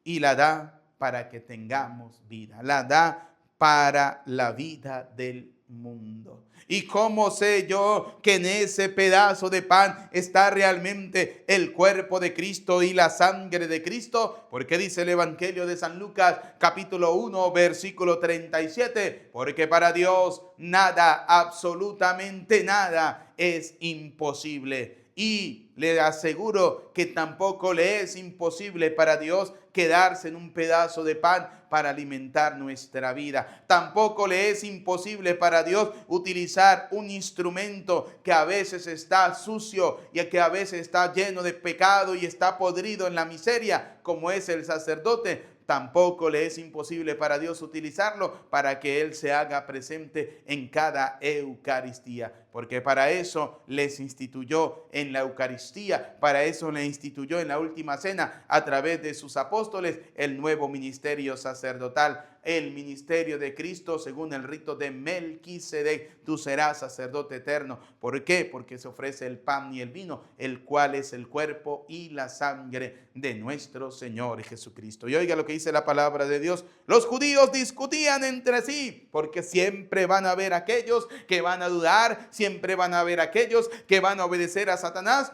y la da para que tengamos vida. La da para la vida del mundo. ¿Y cómo sé yo que en ese pedazo de pan está realmente el cuerpo de Cristo y la sangre de Cristo? Porque dice el Evangelio de San Lucas, capítulo 1, versículo 37. Porque para Dios nada, absolutamente nada, es imposible. Y le aseguro que tampoco le es imposible para Dios quedarse en un pedazo de pan para alimentar nuestra vida. Tampoco le es imposible para Dios utilizar un instrumento que a veces está sucio y que a veces está lleno de pecado y está podrido en la miseria, como es el sacerdote. Tampoco le es imposible para Dios utilizarlo para que Él se haga presente en cada Eucaristía. Porque para eso les instituyó en la Eucaristía, para eso le instituyó en la última cena a través de sus apóstoles el nuevo ministerio sacerdotal. El ministerio de Cristo según el rito de Melquisedec. Tú serás sacerdote eterno. ¿Por qué? Porque se ofrece el pan y el vino, el cual es el cuerpo y la sangre de nuestro Señor Jesucristo. Y oiga lo que dice la palabra de Dios. Los judíos discutían entre sí, porque siempre van a haber aquellos que van a dudar, siempre van a haber aquellos que van a obedecer a Satanás.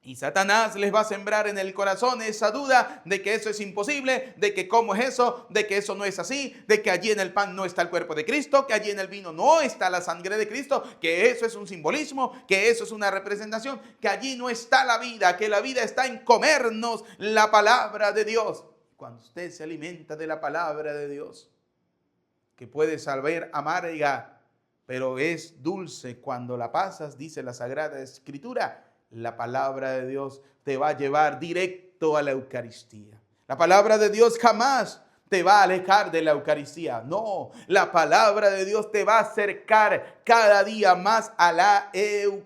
Y Satanás les va a sembrar en el corazón esa duda de que eso es imposible, de que cómo es eso, de que eso no es así, de que allí en el pan no está el cuerpo de Cristo, que allí en el vino no está la sangre de Cristo, que eso es un simbolismo, que eso es una representación, que allí no está la vida, que la vida está en comernos la palabra de Dios. Cuando usted se alimenta de la palabra de Dios, que puede saber amarga, pero es dulce cuando la pasas, dice la Sagrada Escritura. La palabra de Dios te va a llevar directo a la Eucaristía. La palabra de Dios jamás te va a alejar de la Eucaristía. No, la palabra de Dios te va a acercar cada día más a la Eucaristía.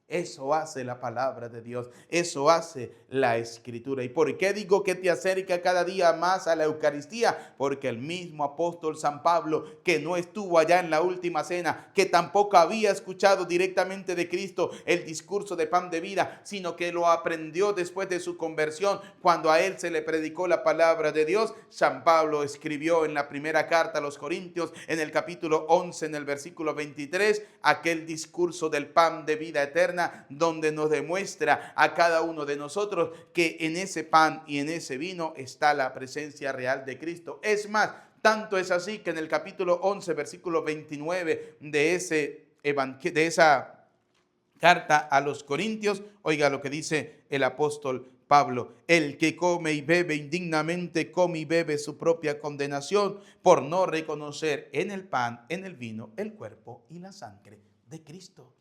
Eso hace la palabra de Dios, eso hace la Escritura. ¿Y por qué digo que te acerca cada día más a la Eucaristía? Porque el mismo apóstol San Pablo, que no estuvo allá en la última cena, que tampoco había escuchado directamente de Cristo el discurso de pan de vida, sino que lo aprendió después de su conversión, cuando a él se le predicó la palabra de Dios. San Pablo escribió en la primera carta a los Corintios, en el capítulo 11, en el versículo 23, aquel discurso del pan de vida eterna, donde nos demuestra a cada uno de nosotros que en ese pan y en ese vino está la presencia real de Cristo. Es más, tanto es así que en el capítulo 11, versículo 29 de esa carta a los Corintios, oiga lo que dice el apóstol Pablo: el que come y bebe indignamente, come y bebe su propia condenación, por no reconocer en el pan, en el vino, el cuerpo y la sangre de Cristo.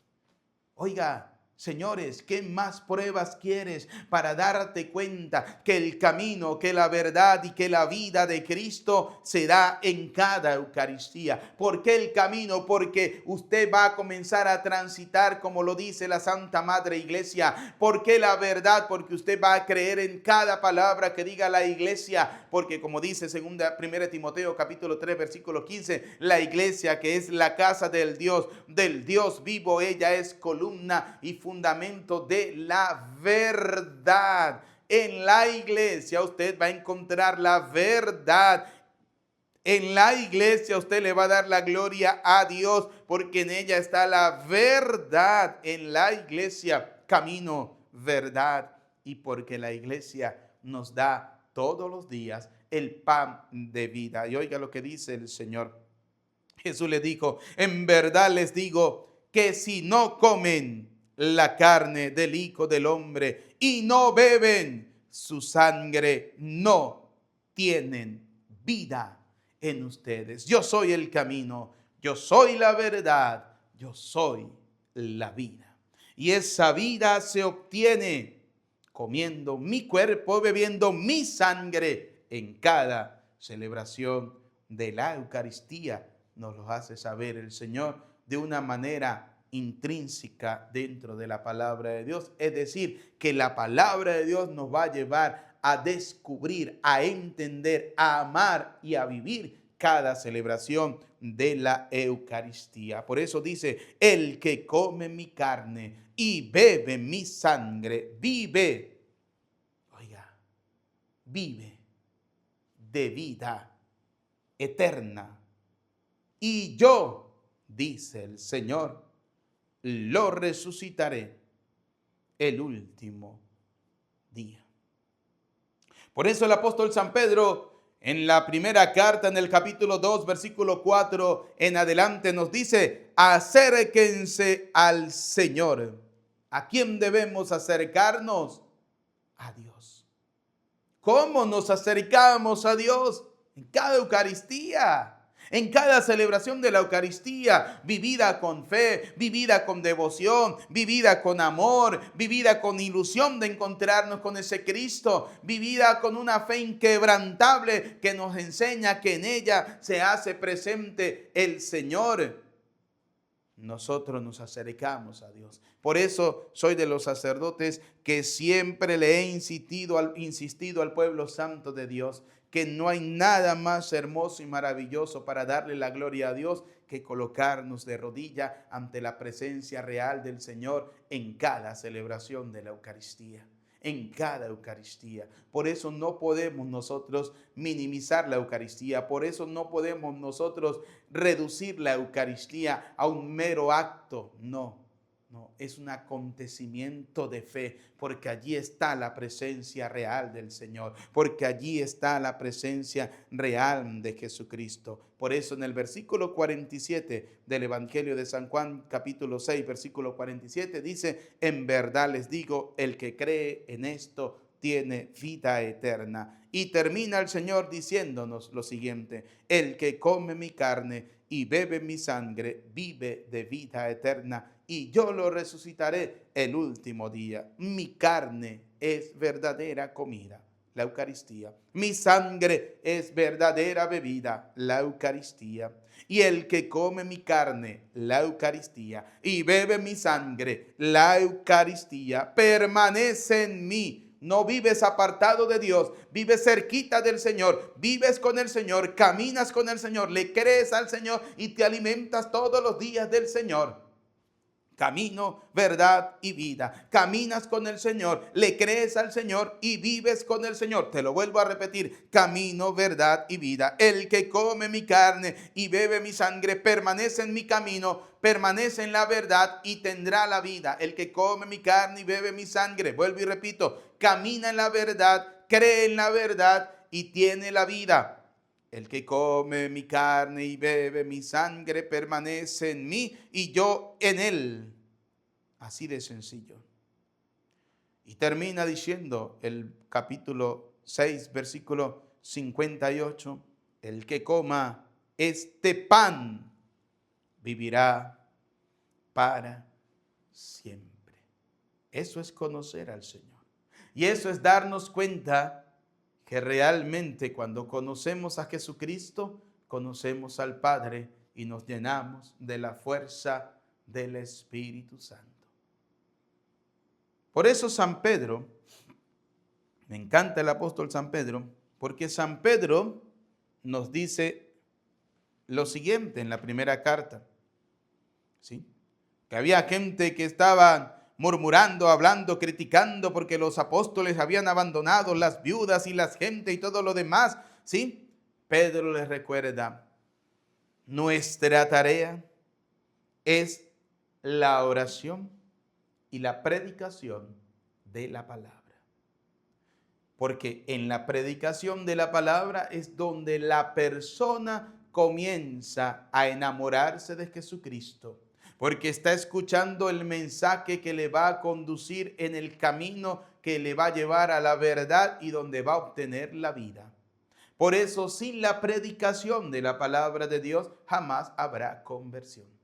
Oiga, señores, ¿qué más pruebas quieres para darte cuenta que el camino, que la verdad y que la vida de Cristo se da en cada Eucaristía? ¿Por qué el camino? Porque usted va a comenzar a transitar como lo dice la Santa Madre Iglesia. ¿Por qué la verdad? Porque usted va a creer en cada palabra que diga la Iglesia. Porque como dice 1 Timoteo capítulo 3 versículo 15, la Iglesia, que es la casa del Dios vivo, ella es columna y fundamento de la verdad. En la Iglesia usted va a encontrar la verdad. En la Iglesia usted le va a dar la gloria a Dios, porque en ella está la verdad. En la Iglesia, camino, verdad, y porque la Iglesia nos da todos los días el pan de vida. Y oiga lo que dice el Señor. Jesús le dijo: en verdad les digo que si no comen la carne del Hijo del Hombre y no beben su sangre, no tienen vida en ustedes. Yo soy el camino, yo soy la verdad, yo soy la vida. Y esa vida se obtiene comiendo mi cuerpo, bebiendo mi sangre en cada celebración de la Eucaristía. Nos lo hace saber el Señor de una manera intrínseca dentro de la palabra de Dios. Es decir, que la palabra de Dios nos va a llevar a descubrir, a entender, a amar y a vivir cada celebración de la Eucaristía. Por eso dice, el que come mi carne y bebe mi sangre, vive, oiga, vive de vida eterna. Y yo, dice el Señor, lo resucitaré el último día. Por eso el apóstol San Pedro, en la primera carta, en el capítulo 2, versículo 4 en adelante, nos dice, acérquense al Señor. ¿A quién debemos acercarnos? A Dios. ¿Cómo nos acercamos a Dios? En cada Eucaristía. En cada celebración de la Eucaristía, vivida con fe, vivida con devoción, vivida con amor, vivida con ilusión de encontrarnos con ese Cristo, vivida con una fe inquebrantable que nos enseña que en ella se hace presente el Señor. Nosotros nos acercamos a Dios. Por eso soy de los sacerdotes que siempre le he insistido al pueblo santo de Dios que no hay nada más hermoso y maravilloso para darle la gloria a Dios que colocarnos de rodilla ante la presencia real del Señor en cada celebración de la Eucaristía. En cada Eucaristía. Por eso no podemos nosotros minimizar la Eucaristía. Por eso no podemos nosotros reducir la Eucaristía a un mero acto. No, es un acontecimiento de fe, porque allí está la presencia real del Señor, porque allí está la presencia real de Jesucristo. Por eso en el versículo 47 del Evangelio de San Juan, capítulo 6, versículo 47, dice, en verdad les digo, el que cree en esto tiene vida eterna. Y termina el Señor diciéndonos lo siguiente, el que come mi carne y bebe mi sangre, vive de vida eterna, y yo lo resucitaré el último día. Mi carne es verdadera comida, la Eucaristía. Mi sangre es verdadera bebida, la Eucaristía. Y el que come mi carne, la Eucaristía, y bebe mi sangre, la Eucaristía, permanece en mí. No vives apartado de Dios, vives cerquita del Señor, vives con el Señor, caminas con el Señor, le crees al Señor y te alimentas todos los días del Señor. Camino, verdad y vida. Caminas con el Señor, le crees al Señor y vives con el Señor. Te lo vuelvo a repetir, camino, verdad y vida. El que come mi carne y bebe mi sangre permanece en mi camino, permanece en la verdad y tendrá la vida. El que come mi carne y bebe mi sangre, vuelvo y repito, camina en la verdad, cree en la verdad y tiene la vida. El que come mi carne y bebe mi sangre permanece en mí y yo en él. Así de sencillo. Y termina diciendo el capítulo 6, versículo 58. El que coma este pan vivirá para siempre. Eso es conocer al Señor. Y eso es darnos cuenta que realmente cuando conocemos a Jesucristo, conocemos al Padre y nos llenamos de la fuerza del Espíritu Santo. Por eso San Pedro, me encanta el apóstol San Pedro, porque San Pedro nos dice lo siguiente en la primera carta, ¿sí? Que había gente que estaba murmurando, hablando, criticando porque los apóstoles habían abandonado las viudas y las gente y todo lo demás, ¿sí? Pedro les recuerda, nuestra tarea es la oración y la predicación de la palabra. Porque en la predicación de la palabra es donde la persona comienza a enamorarse de Jesucristo. Porque está escuchando el mensaje que le va a conducir en el camino que le va a llevar a la verdad y donde va a obtener la vida. Por eso, sin la predicación de la palabra de Dios, jamás habrá conversión.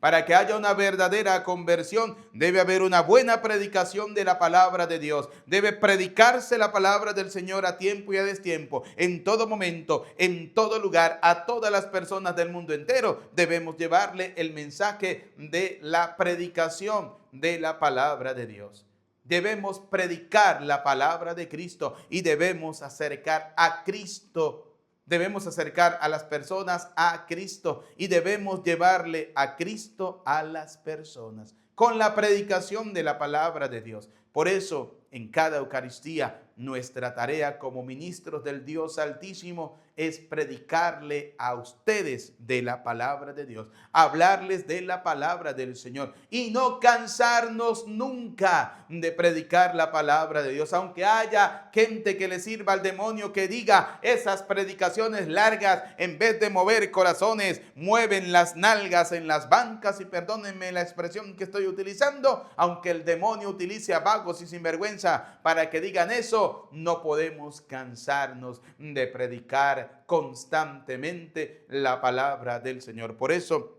Para que haya una verdadera conversión, debe haber una buena predicación de la palabra de Dios. Debe predicarse la palabra del Señor a tiempo y a destiempo, en todo momento, en todo lugar, a todas las personas del mundo entero. Debemos llevarle el mensaje de la predicación de la palabra de Dios. Debemos predicar la palabra de Cristo y debemos acercar a Cristo Debemos acercar a las personas a Cristo y debemos llevarle a Cristo a las personas con la predicación de la palabra de Dios. Por eso, en cada Eucaristía, nuestra tarea como ministros del Dios Altísimo es predicarle a ustedes de la palabra de Dios, hablarles de la palabra del Señor y no cansarnos nunca de predicar la palabra de Dios. Aunque haya gente que le sirva al demonio, que diga esas predicaciones largas, en vez de mover corazones, mueven las nalgas en las bancas, y perdónenme la expresión que estoy utilizando, aunque el demonio utilice a vagos y sinvergüenza para que digan eso, no podemos cansarnos de predicar constantemente la palabra del Señor. Por eso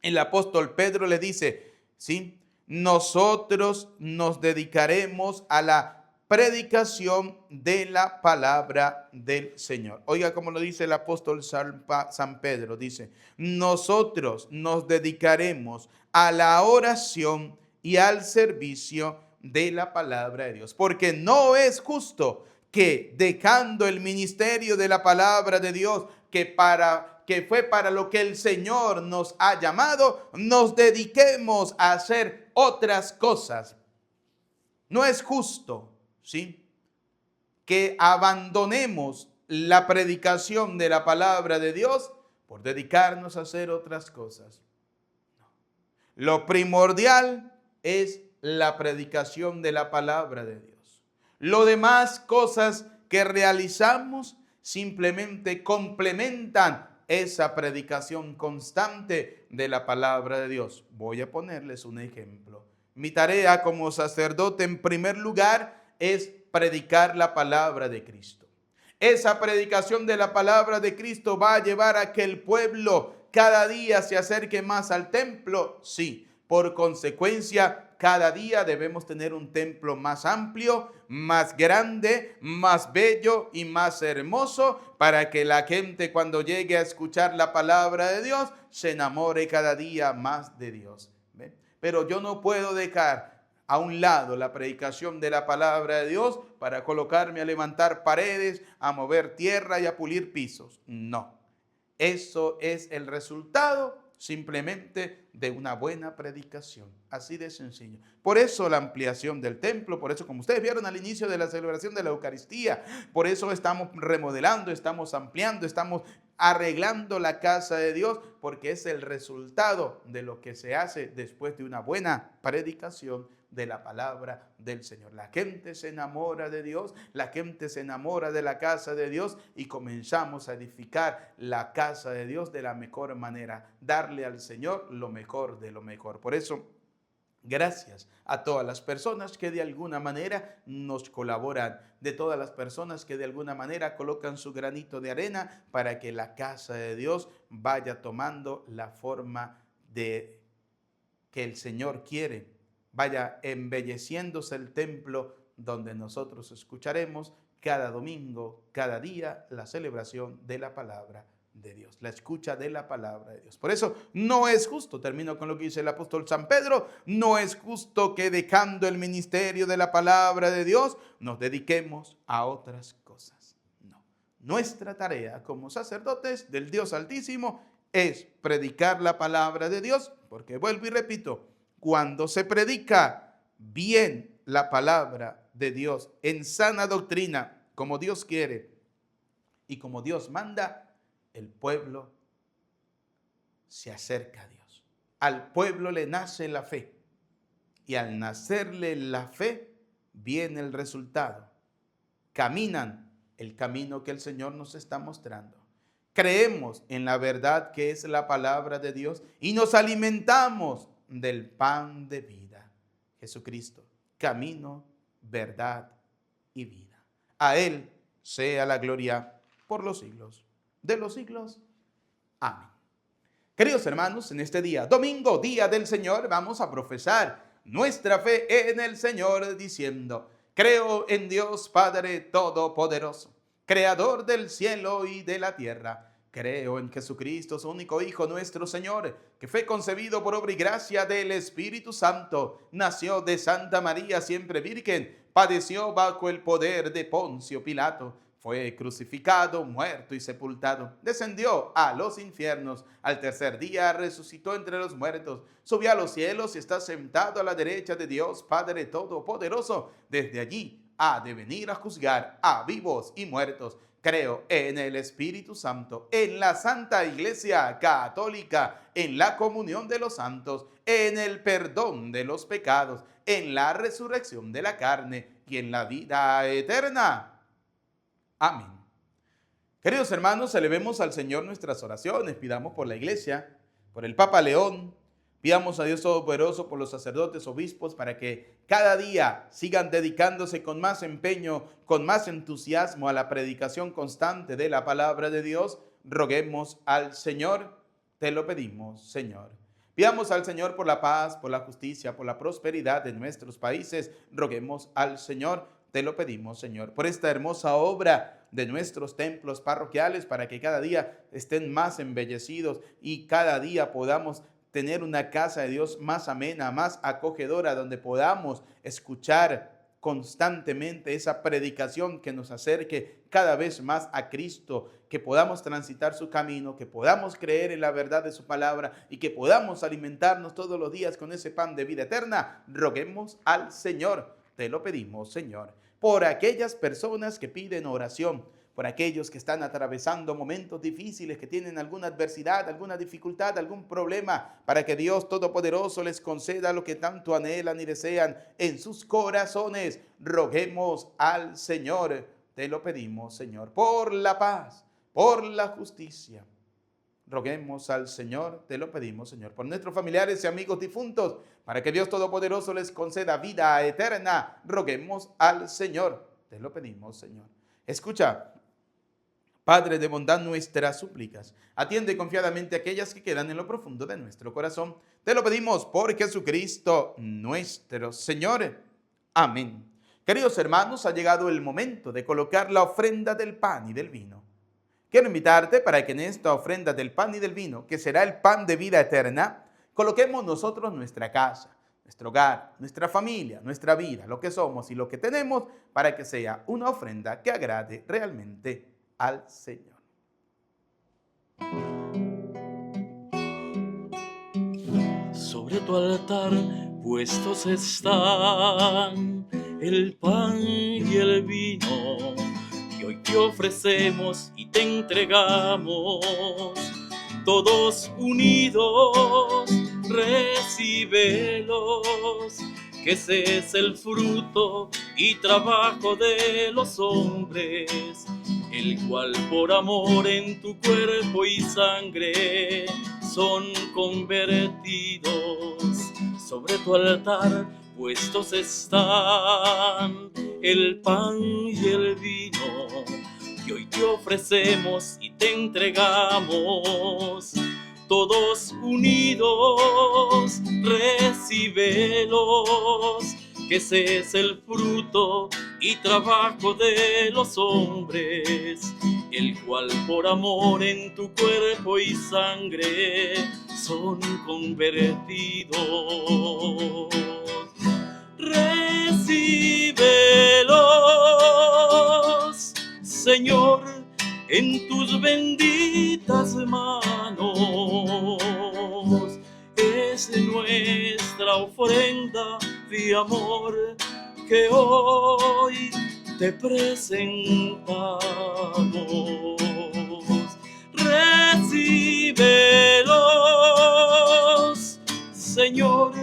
el apóstol Pedro le dice, ¿sí? Nosotros nos dedicaremos a la predicación de la palabra del Señor. Oiga cómo lo dice el apóstol San Pedro, dice, nosotros nos dedicaremos a la oración y al servicio de la palabra de Dios, porque no es justo que dejando el ministerio de la palabra de Dios, que fue para lo que el Señor nos ha llamado, nos dediquemos a hacer otras cosas. No es justo, ¿sí?, que abandonemos la predicación de la palabra de Dios por dedicarnos a hacer otras cosas. No. Lo primordial es la predicación de la palabra de Dios. Lo demás, cosas que realizamos, simplemente complementan esa predicación constante de la palabra de Dios. Voy a ponerles un ejemplo. Mi tarea como sacerdote, en primer lugar, es predicar la palabra de Cristo. Esa predicación de la palabra de Cristo va a llevar a que el pueblo cada día se acerque más al templo. Sí, por consecuencia, cada día debemos tener un templo más amplio, más grande, más bello y más hermoso, para que la gente, cuando llegue a escuchar la palabra de Dios, se enamore cada día más de Dios. ¿Ven? Pero yo no puedo dejar a un lado la predicación de la palabra de Dios para colocarme a levantar paredes, a mover tierra y a pulir pisos. No, eso es el resultado simplemente de una buena predicación, así de sencillo. Por eso la ampliación del templo, por eso, como ustedes vieron al inicio de la celebración de la Eucaristía, por eso estamos remodelando, estamos ampliando, estamos arreglando la casa de Dios, porque es el resultado de lo que se hace después de una buena predicación de la palabra del Señor. La gente se enamora de Dios, la gente se enamora de la casa de Dios y comenzamos a edificar la casa de Dios de la mejor manera, darle al Señor lo mejor de lo mejor. Por eso, gracias a todas las personas que de alguna manera nos colaboran, de todas las personas que de alguna manera colocan su granito de arena para que la casa de Dios vaya tomando la forma de que el Señor quiere. Vaya embelleciéndose el templo donde nosotros escucharemos cada domingo, cada día, la celebración de la palabra de Dios, la escucha de la palabra de Dios. Por eso no es justo, termino con lo que dice el apóstol San Pedro, no es justo que dejando el ministerio de la palabra de Dios nos dediquemos a otras cosas. No, nuestra tarea como sacerdotes del Dios Altísimo es predicar la palabra de Dios, porque vuelvo y repito, cuando se predica bien la palabra de Dios en sana doctrina, como Dios quiere y como Dios manda, el pueblo se acerca a Dios. Al pueblo le nace la fe y al nacerle la fe viene el resultado. Caminan el camino que el Señor nos está mostrando. Creemos en la verdad que es la palabra de Dios y nos alimentamos del pan de vida, Jesucristo, camino, verdad y vida. A Él sea la gloria por los siglos de los siglos. Amén. Queridos hermanos, en este día, domingo, día del Señor, vamos a profesar nuestra fe en el Señor diciendo: creo en Dios Padre Todopoderoso, Creador del cielo y de la tierra. Creo en Jesucristo, su único Hijo, nuestro Señor, que fue concebido por obra y gracia del Espíritu Santo, nació de Santa María, siempre virgen, padeció bajo el poder de Poncio Pilato, fue crucificado, muerto y sepultado, descendió a los infiernos, al tercer día resucitó entre los muertos, subió a los cielos y está sentado a la derecha de Dios Padre Todopoderoso. Desde allí ha de venir a juzgar a vivos y muertos. Creo en el Espíritu Santo, en la Santa Iglesia Católica, en la comunión de los santos, en el perdón de los pecados, en la resurrección de la carne y en la vida eterna. Amén. Queridos hermanos, elevemos al Señor nuestras oraciones, pidamos por la Iglesia, por el Papa León, pidamos a Dios Todopoderoso por los sacerdotes, obispos, para que cada día sigan dedicándose con más empeño, con más entusiasmo a la predicación constante de la palabra de Dios. Roguemos al Señor, te lo pedimos, Señor. Pidamos al Señor por la paz, por la justicia, por la prosperidad de nuestros países. Roguemos al Señor, te lo pedimos, Señor, por esta hermosa obra de nuestros templos parroquiales, para que cada día estén más embellecidos y cada día podamos tener una casa de Dios más amena, más acogedora, donde podamos escuchar constantemente esa predicación que nos acerque cada vez más a Cristo, que podamos transitar su camino, que podamos creer en la verdad de su palabra y que podamos alimentarnos todos los días con ese pan de vida eterna. Roguemos al Señor, te lo pedimos, Señor, por aquellas personas que piden oración, por aquellos que están atravesando momentos difíciles, que tienen alguna adversidad, alguna dificultad, algún problema, para que Dios Todopoderoso les conceda lo que tanto anhelan y desean en sus corazones. Roguemos al Señor, te lo pedimos, Señor, por la paz, por la justicia. Roguemos al Señor, te lo pedimos, Señor, por nuestros familiares y amigos difuntos, para que Dios Todopoderoso les conceda vida eterna. Roguemos al Señor, te lo pedimos, Señor. Escucha, Padre de bondad, nuestras súplicas. Atiende confiadamente aquellas que quedan en lo profundo de nuestro corazón. Te lo pedimos por Jesucristo nuestro Señor. Amén. Queridos hermanos, ha llegado el momento de colocar la ofrenda del pan y del vino. Quiero invitarte para que en esta ofrenda del pan y del vino, que será el pan de vida eterna, coloquemos nosotros nuestra casa, nuestro hogar, nuestra familia, nuestra vida, lo que somos y lo que tenemos, para que sea una ofrenda que agrade realmente al Señor. Sobre tu altar puestos están el pan y el vino que hoy te ofrecemos y te entregamos. Todos unidos, recíbelos, que ese es el fruto y trabajo de los hombres, el cual por amor en tu cuerpo y sangre son convertidos. Sobre tu altar puestos están el pan y el vino que hoy te ofrecemos y te entregamos. Todos unidos, recíbelos, que ese es el fruto y trabajo de los hombres, el cual por amor en tu cuerpo y sangre son convertidos. Recíbelos, Señor, en tus benditas manos. Es nuestra ofrenda de amor que hoy te presentamos. Recíbelos, Señor,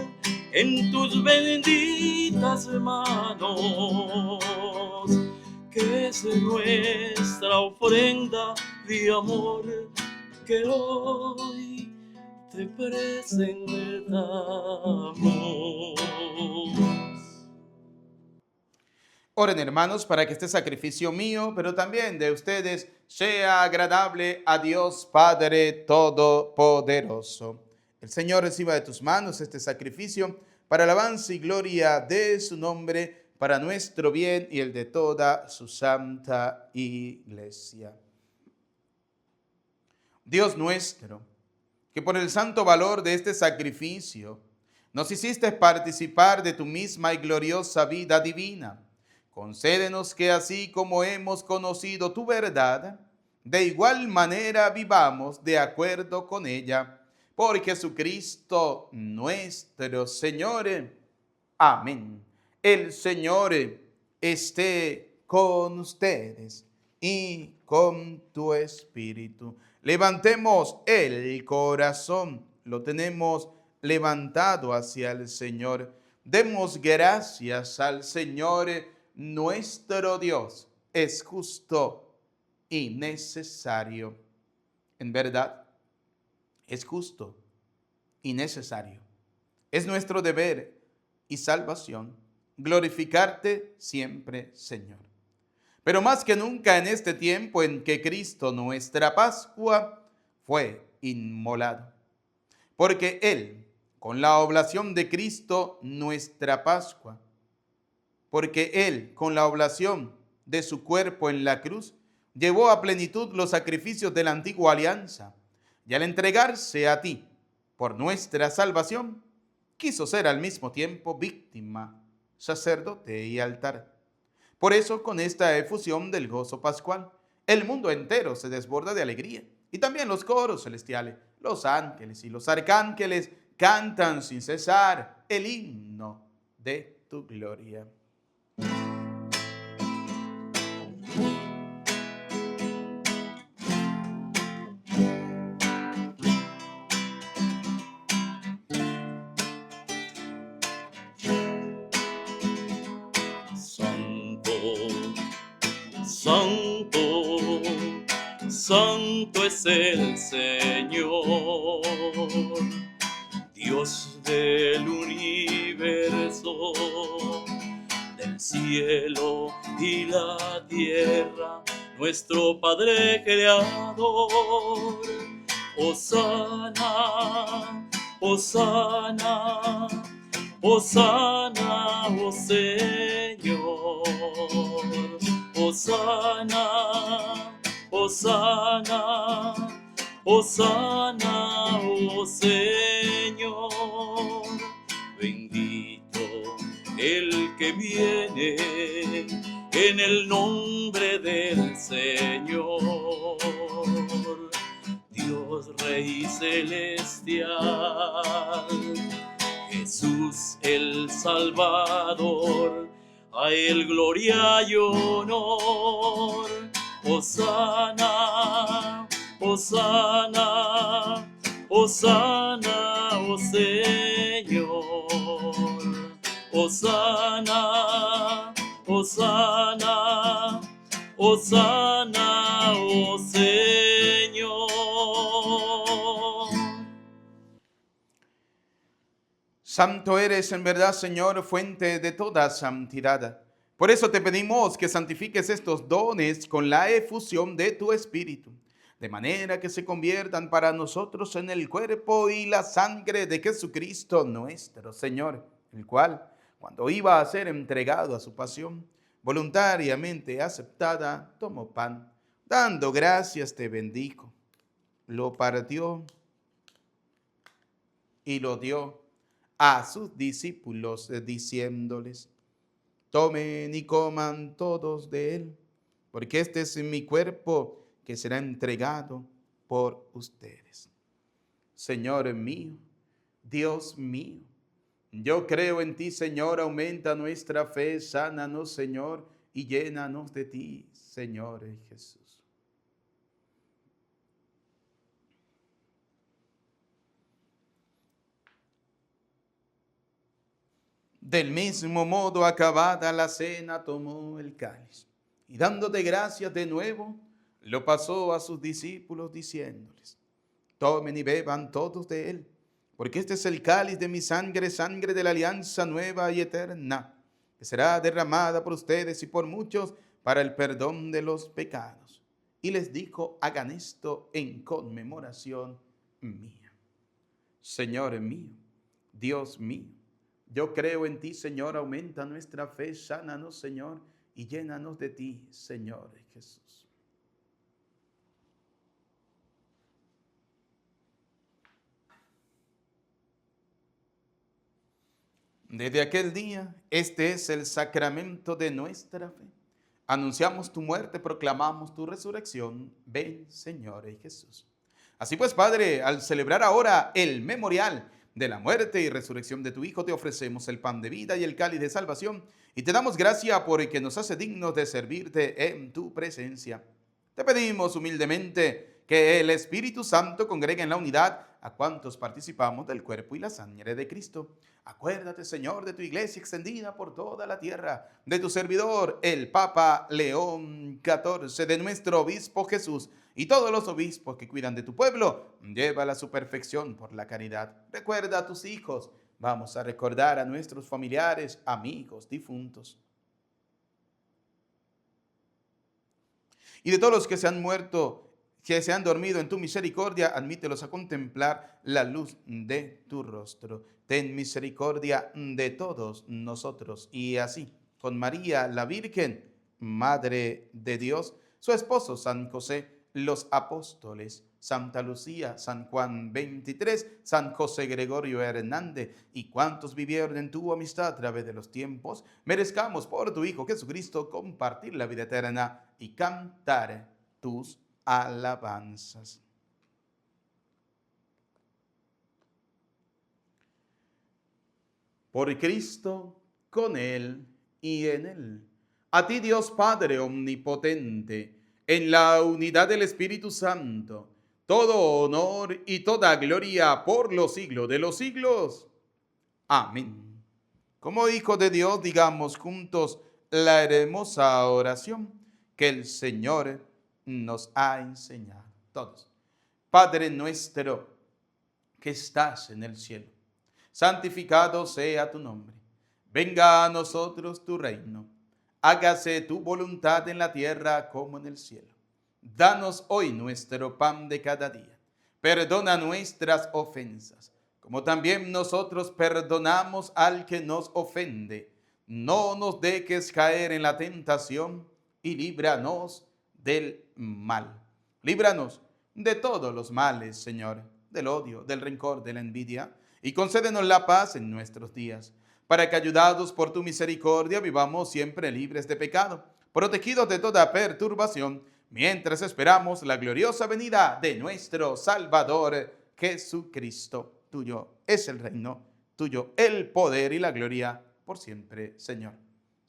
en tus benditas manos, que es nuestra ofrenda de amor que hoy te presentamos. Oren, hermanos, para que este sacrificio mío, pero también de ustedes, sea agradable a Dios Padre Todopoderoso. El Señor reciba de tus manos este sacrificio para alabanza y gloria de su nombre, para nuestro bien y el de toda su santa iglesia. Dios nuestro, que por el santo valor de este sacrificio nos hiciste participar de tu misma y gloriosa vida divina, concédenos que así como hemos conocido tu verdad, de igual manera vivamos de acuerdo con ella. Por Jesucristo nuestro Señor. Amén. El Señor esté con ustedes y con tu espíritu. Levantemos el corazón. Lo tenemos levantado hacia el Señor. Demos gracias al Señor nuestro Dios. Es justo y necesario. En verdad, es justo y necesario. Es nuestro deber y salvación glorificarte siempre, Señor. Pero más que nunca en este tiempo en que Cristo, nuestra Pascua, fue inmolado. Porque Él, con la oblación de Cristo, nuestra Pascua, porque Él, con la oblación de su cuerpo en la cruz, llevó a plenitud los sacrificios de la antigua alianza, y al entregarse a ti por nuestra salvación, quiso ser al mismo tiempo víctima, sacerdote y altar. Por eso, con esta efusión del gozo pascual, el mundo entero se desborda de alegría, y también los coros celestiales, los ángeles y los arcángeles cantan sin cesar el himno de tu gloria. Santo, santo es el Señor, Dios del universo, del cielo y la tierra, nuestro Padre creador. Hosana, hosana, hosana, oh Señor. Hosana, hosana, hosana, oh Señor. Bendito el que viene en el nombre del Señor. Dios Rey celestial, Jesús el Salvador, a él gloria y honor. Hosana, hosana, hosana, oh Señor. Hosana, hosana, hosana, oh Señor. Santo eres en verdad, Señor, fuente de toda santidad. Por eso te pedimos que santifiques estos dones con la efusión de tu Espíritu, de manera que se conviertan para nosotros en el cuerpo y la sangre de Jesucristo nuestro Señor, el cual, cuando iba a ser entregado a su pasión, voluntariamente aceptada, tomó pan, dando gracias te bendijo, lo partió y lo dio a sus discípulos, diciéndoles: tomen y coman todos de él, porque este es mi cuerpo que será entregado por ustedes. Señor mío, Dios mío, yo creo en ti, Señor, aumenta nuestra fe, sánanos, Señor, y llénanos de ti, Señor Jesús. Del mismo modo, acabada la cena, tomó el cáliz y dándote gracias de nuevo, lo pasó a sus discípulos diciéndoles: tomen y beban todos de él, porque este es el cáliz de mi sangre, sangre de la alianza nueva y eterna, que será derramada por ustedes y por muchos para el perdón de los pecados. Y les dijo: hagan esto en conmemoración mía. Señor mío, Dios mío, yo creo en ti, Señor, aumenta nuestra fe, sánanos, Señor, y llénanos de ti, Señor Jesús. Desde aquel día, este es el sacramento de nuestra fe. Anunciamos tu muerte, proclamamos tu resurrección. Ven, Señor Jesús. Así pues, Padre, al celebrar ahora el memorial de la muerte y resurrección de tu Hijo, te ofrecemos el pan de vida y el cáliz de salvación, y te damos gracia porque nos hace dignos de servirte en tu presencia. Te pedimos humildemente que el Espíritu Santo congregue en la unidad a cuantos participamos del cuerpo y la sangre de Cristo. Acuérdate, Señor, de tu iglesia extendida por toda la tierra, de tu servidor, el Papa León XIV, de nuestro obispo Jesús y todos los obispos que cuidan de tu pueblo. Llévala a su perfección por la caridad. Recuerda a tus hijos. Vamos a recordar a nuestros familiares, amigos, difuntos. Y de todos los que se han muerto, que se han dormido en tu misericordia, admítelos a contemplar la luz de tu rostro. Ten misericordia de todos nosotros. Y así, con María la Virgen, Madre de Dios, su esposo San José, los apóstoles, Santa Lucía, San Juan 23, San José Gregorio Hernández y cuantos vivieron en tu amistad a través de los tiempos, merezcamos por tu Hijo Jesucristo compartir la vida eterna y cantar tus alabanzas. Por Cristo, con Él y en Él. A ti, Dios Padre omnipotente, en la unidad del Espíritu Santo, todo honor y toda gloria por los siglos de los siglos. Amén. Como hijos de Dios, digamos juntos la hermosa oración que el Señor nos ha enseñado. Todos. Padre nuestro que estás en el cielo, santificado sea tu nombre. Venga a nosotros tu reino. Hágase tu voluntad en la tierra como en el cielo. Danos hoy nuestro pan de cada día. Perdona nuestras ofensas, como también nosotros perdonamos al que nos ofende. No nos dejes caer en la tentación y líbranos del mal. Líbranos de todos los males, Señor, del odio, del rencor, de la envidia, y concédenos la paz en nuestros días, para que, ayudados por tu misericordia, vivamos siempre libres de pecado, protegidos de toda perturbación, mientras esperamos la gloriosa venida de nuestro Salvador Jesucristo. Tuyo es el reino, tuyo el poder y la gloria por siempre, Señor.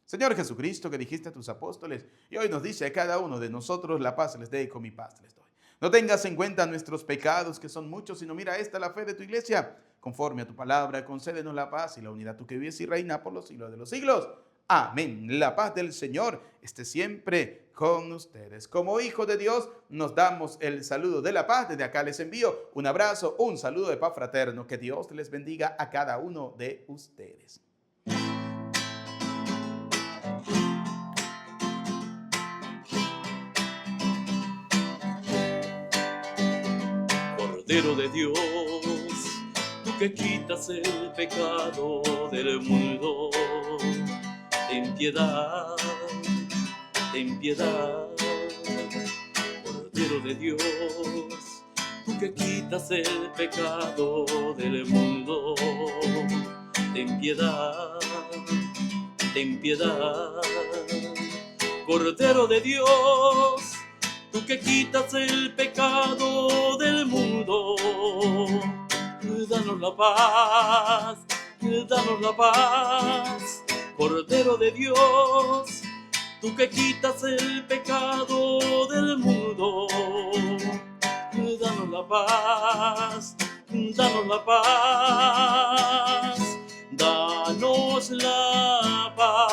Señor Jesucristo, que dijiste a tus apóstoles, y hoy nos dice a cada uno de nosotros: la paz les dejo, mi paz les doy. No tengas en cuenta nuestros pecados, que son muchos, sino mira esta la fe de tu iglesia. Conforme a tu palabra, concédenos la paz y la unidad, tú que vives y reina por los siglos de los siglos. Amén. La paz del Señor esté siempre con ustedes. Como hijos de Dios, nos damos el saludo de la paz. Desde acá les envío un abrazo, un saludo de paz fraterno. Que Dios les bendiga a cada uno de ustedes. Cordero de Dios, tú que quitas el pecado del mundo, ten piedad, ten piedad. Cordero de Dios, tú que quitas el pecado del mundo, ten piedad, ten piedad. Cordero de Dios, tú que quitas el pecado del mundo, danos la paz, danos la paz. Cordero de Dios, tú que quitas el pecado del mundo, danos la paz, danos la paz, danos la paz.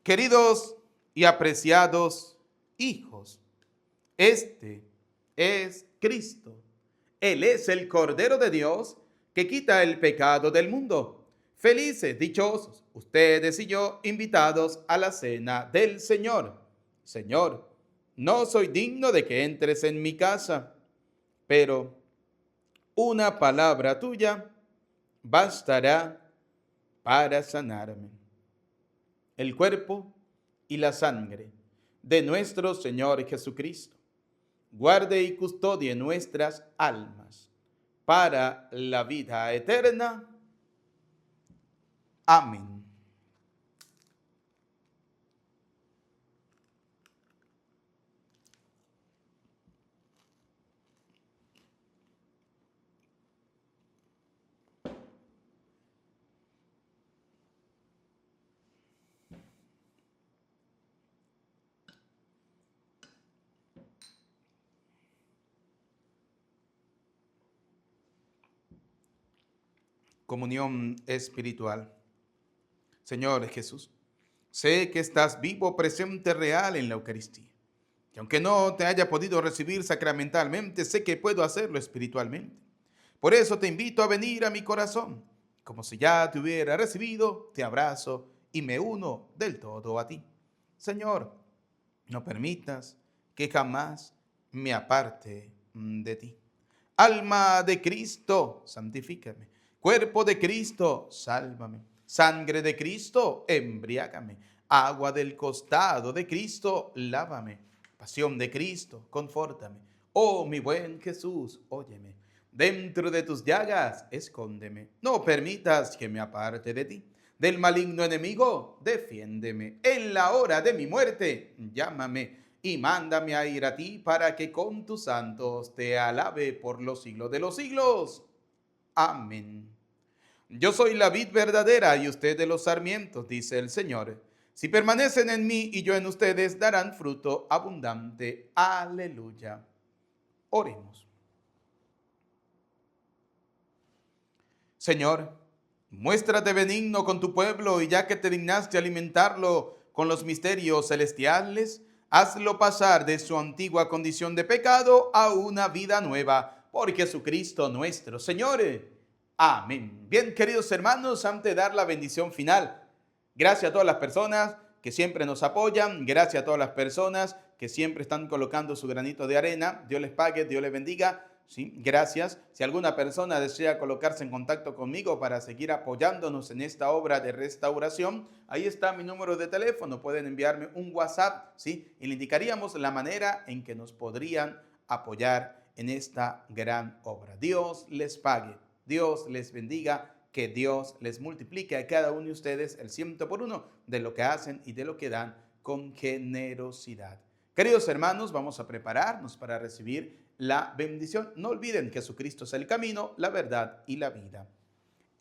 Queridos y apreciados hijos, este es Cristo. Él es el Cordero de Dios que quita el pecado del mundo. Felices, dichosos, ustedes y yo, invitados a la cena del Señor. Señor, no soy digno de que entres en mi casa, pero una palabra tuya bastará para sanarme. El cuerpo y la sangre de nuestro Señor Jesucristo guarde y custodie nuestras almas. para la vida eterna. Amén. Comunión espiritual. Señor Jesús, sé que estás vivo, presente, real en la Eucaristía. Que aunque no te haya podido recibir sacramentalmente, sé que puedo hacerlo espiritualmente. Por eso te invito a venir a mi corazón. Como si ya te hubiera recibido, te abrazo y me uno del todo a ti. Señor, no permitas que jamás me aparte de ti. Alma de Cristo, santifícame. Cuerpo de Cristo, sálvame. Sangre de Cristo, embriágame. Agua del costado de Cristo, lávame. Pasión de Cristo, confórtame. Oh, mi buen Jesús, óyeme. Dentro de tus llagas, escóndeme. No permitas que me aparte de ti. Del maligno enemigo, defiéndeme. En la hora de mi muerte, llámame y mándame a ir a ti para que con tus santos te alabe por los siglos de los siglos. Amén. Yo soy la vid verdadera y ustedes los sarmientos, dice el Señor. Si permanecen en mí y yo en ustedes, darán fruto abundante. Aleluya. Oremos. Señor, muéstrate benigno con tu pueblo y ya que te dignaste alimentarlo con los misterios celestiales, hazlo pasar de su antigua condición de pecado a una vida nueva por Jesucristo nuestro Señor. Amén. Bien, queridos hermanos, antes de dar la bendición final, gracias a todas las personas que siempre nos apoyan, gracias a todas las personas que siempre están colocando su granito de arena. Dios les pague, Dios les bendiga. Sí, gracias. Si alguna persona desea colocarse en contacto conmigo para seguir apoyándonos en esta obra de restauración, ahí está mi número de teléfono. Pueden enviarme un WhatsApp, ¿sí? Y le indicaríamos la manera en que nos podrían apoyar en esta gran obra. Dios les pague, Dios les bendiga, que Dios les multiplique a cada uno de ustedes el 100 por 1 de lo que hacen y de lo que dan con generosidad. Queridos hermanos, vamos a prepararnos para recibir la bendición. No olviden que Jesucristo es el camino, la verdad y la vida.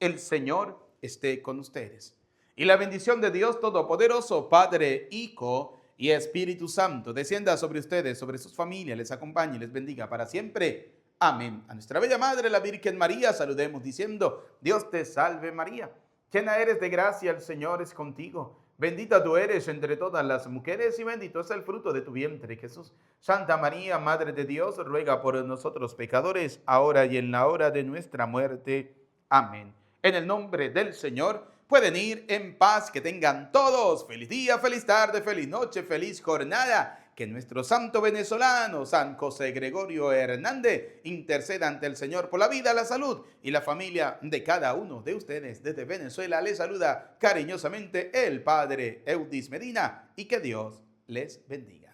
El Señor esté con ustedes. Y la bendición de Dios Todopoderoso, Padre, Hijo y Espíritu Santo, descienda sobre ustedes, sobre sus familias, les acompañe y les bendiga para siempre. Amén. A nuestra bella Madre, la Virgen María, saludemos diciendo: Dios te salve María, llena eres de gracia, el Señor es contigo. Bendita tú eres entre todas las mujeres y bendito es el fruto de tu vientre, Jesús. Santa María, Madre de Dios, ruega por nosotros pecadores, ahora y en la hora de nuestra muerte. Amén. En el nombre del Señor, pueden ir en paz. Que tengan todos feliz día, feliz tarde, feliz noche, feliz jornada. Que nuestro santo venezolano, San José Gregorio Hernández, interceda ante el Señor por la vida, la salud y la familia de cada uno de ustedes. Desde Venezuela les saluda cariñosamente el Padre Eudis Medina y que Dios les bendiga.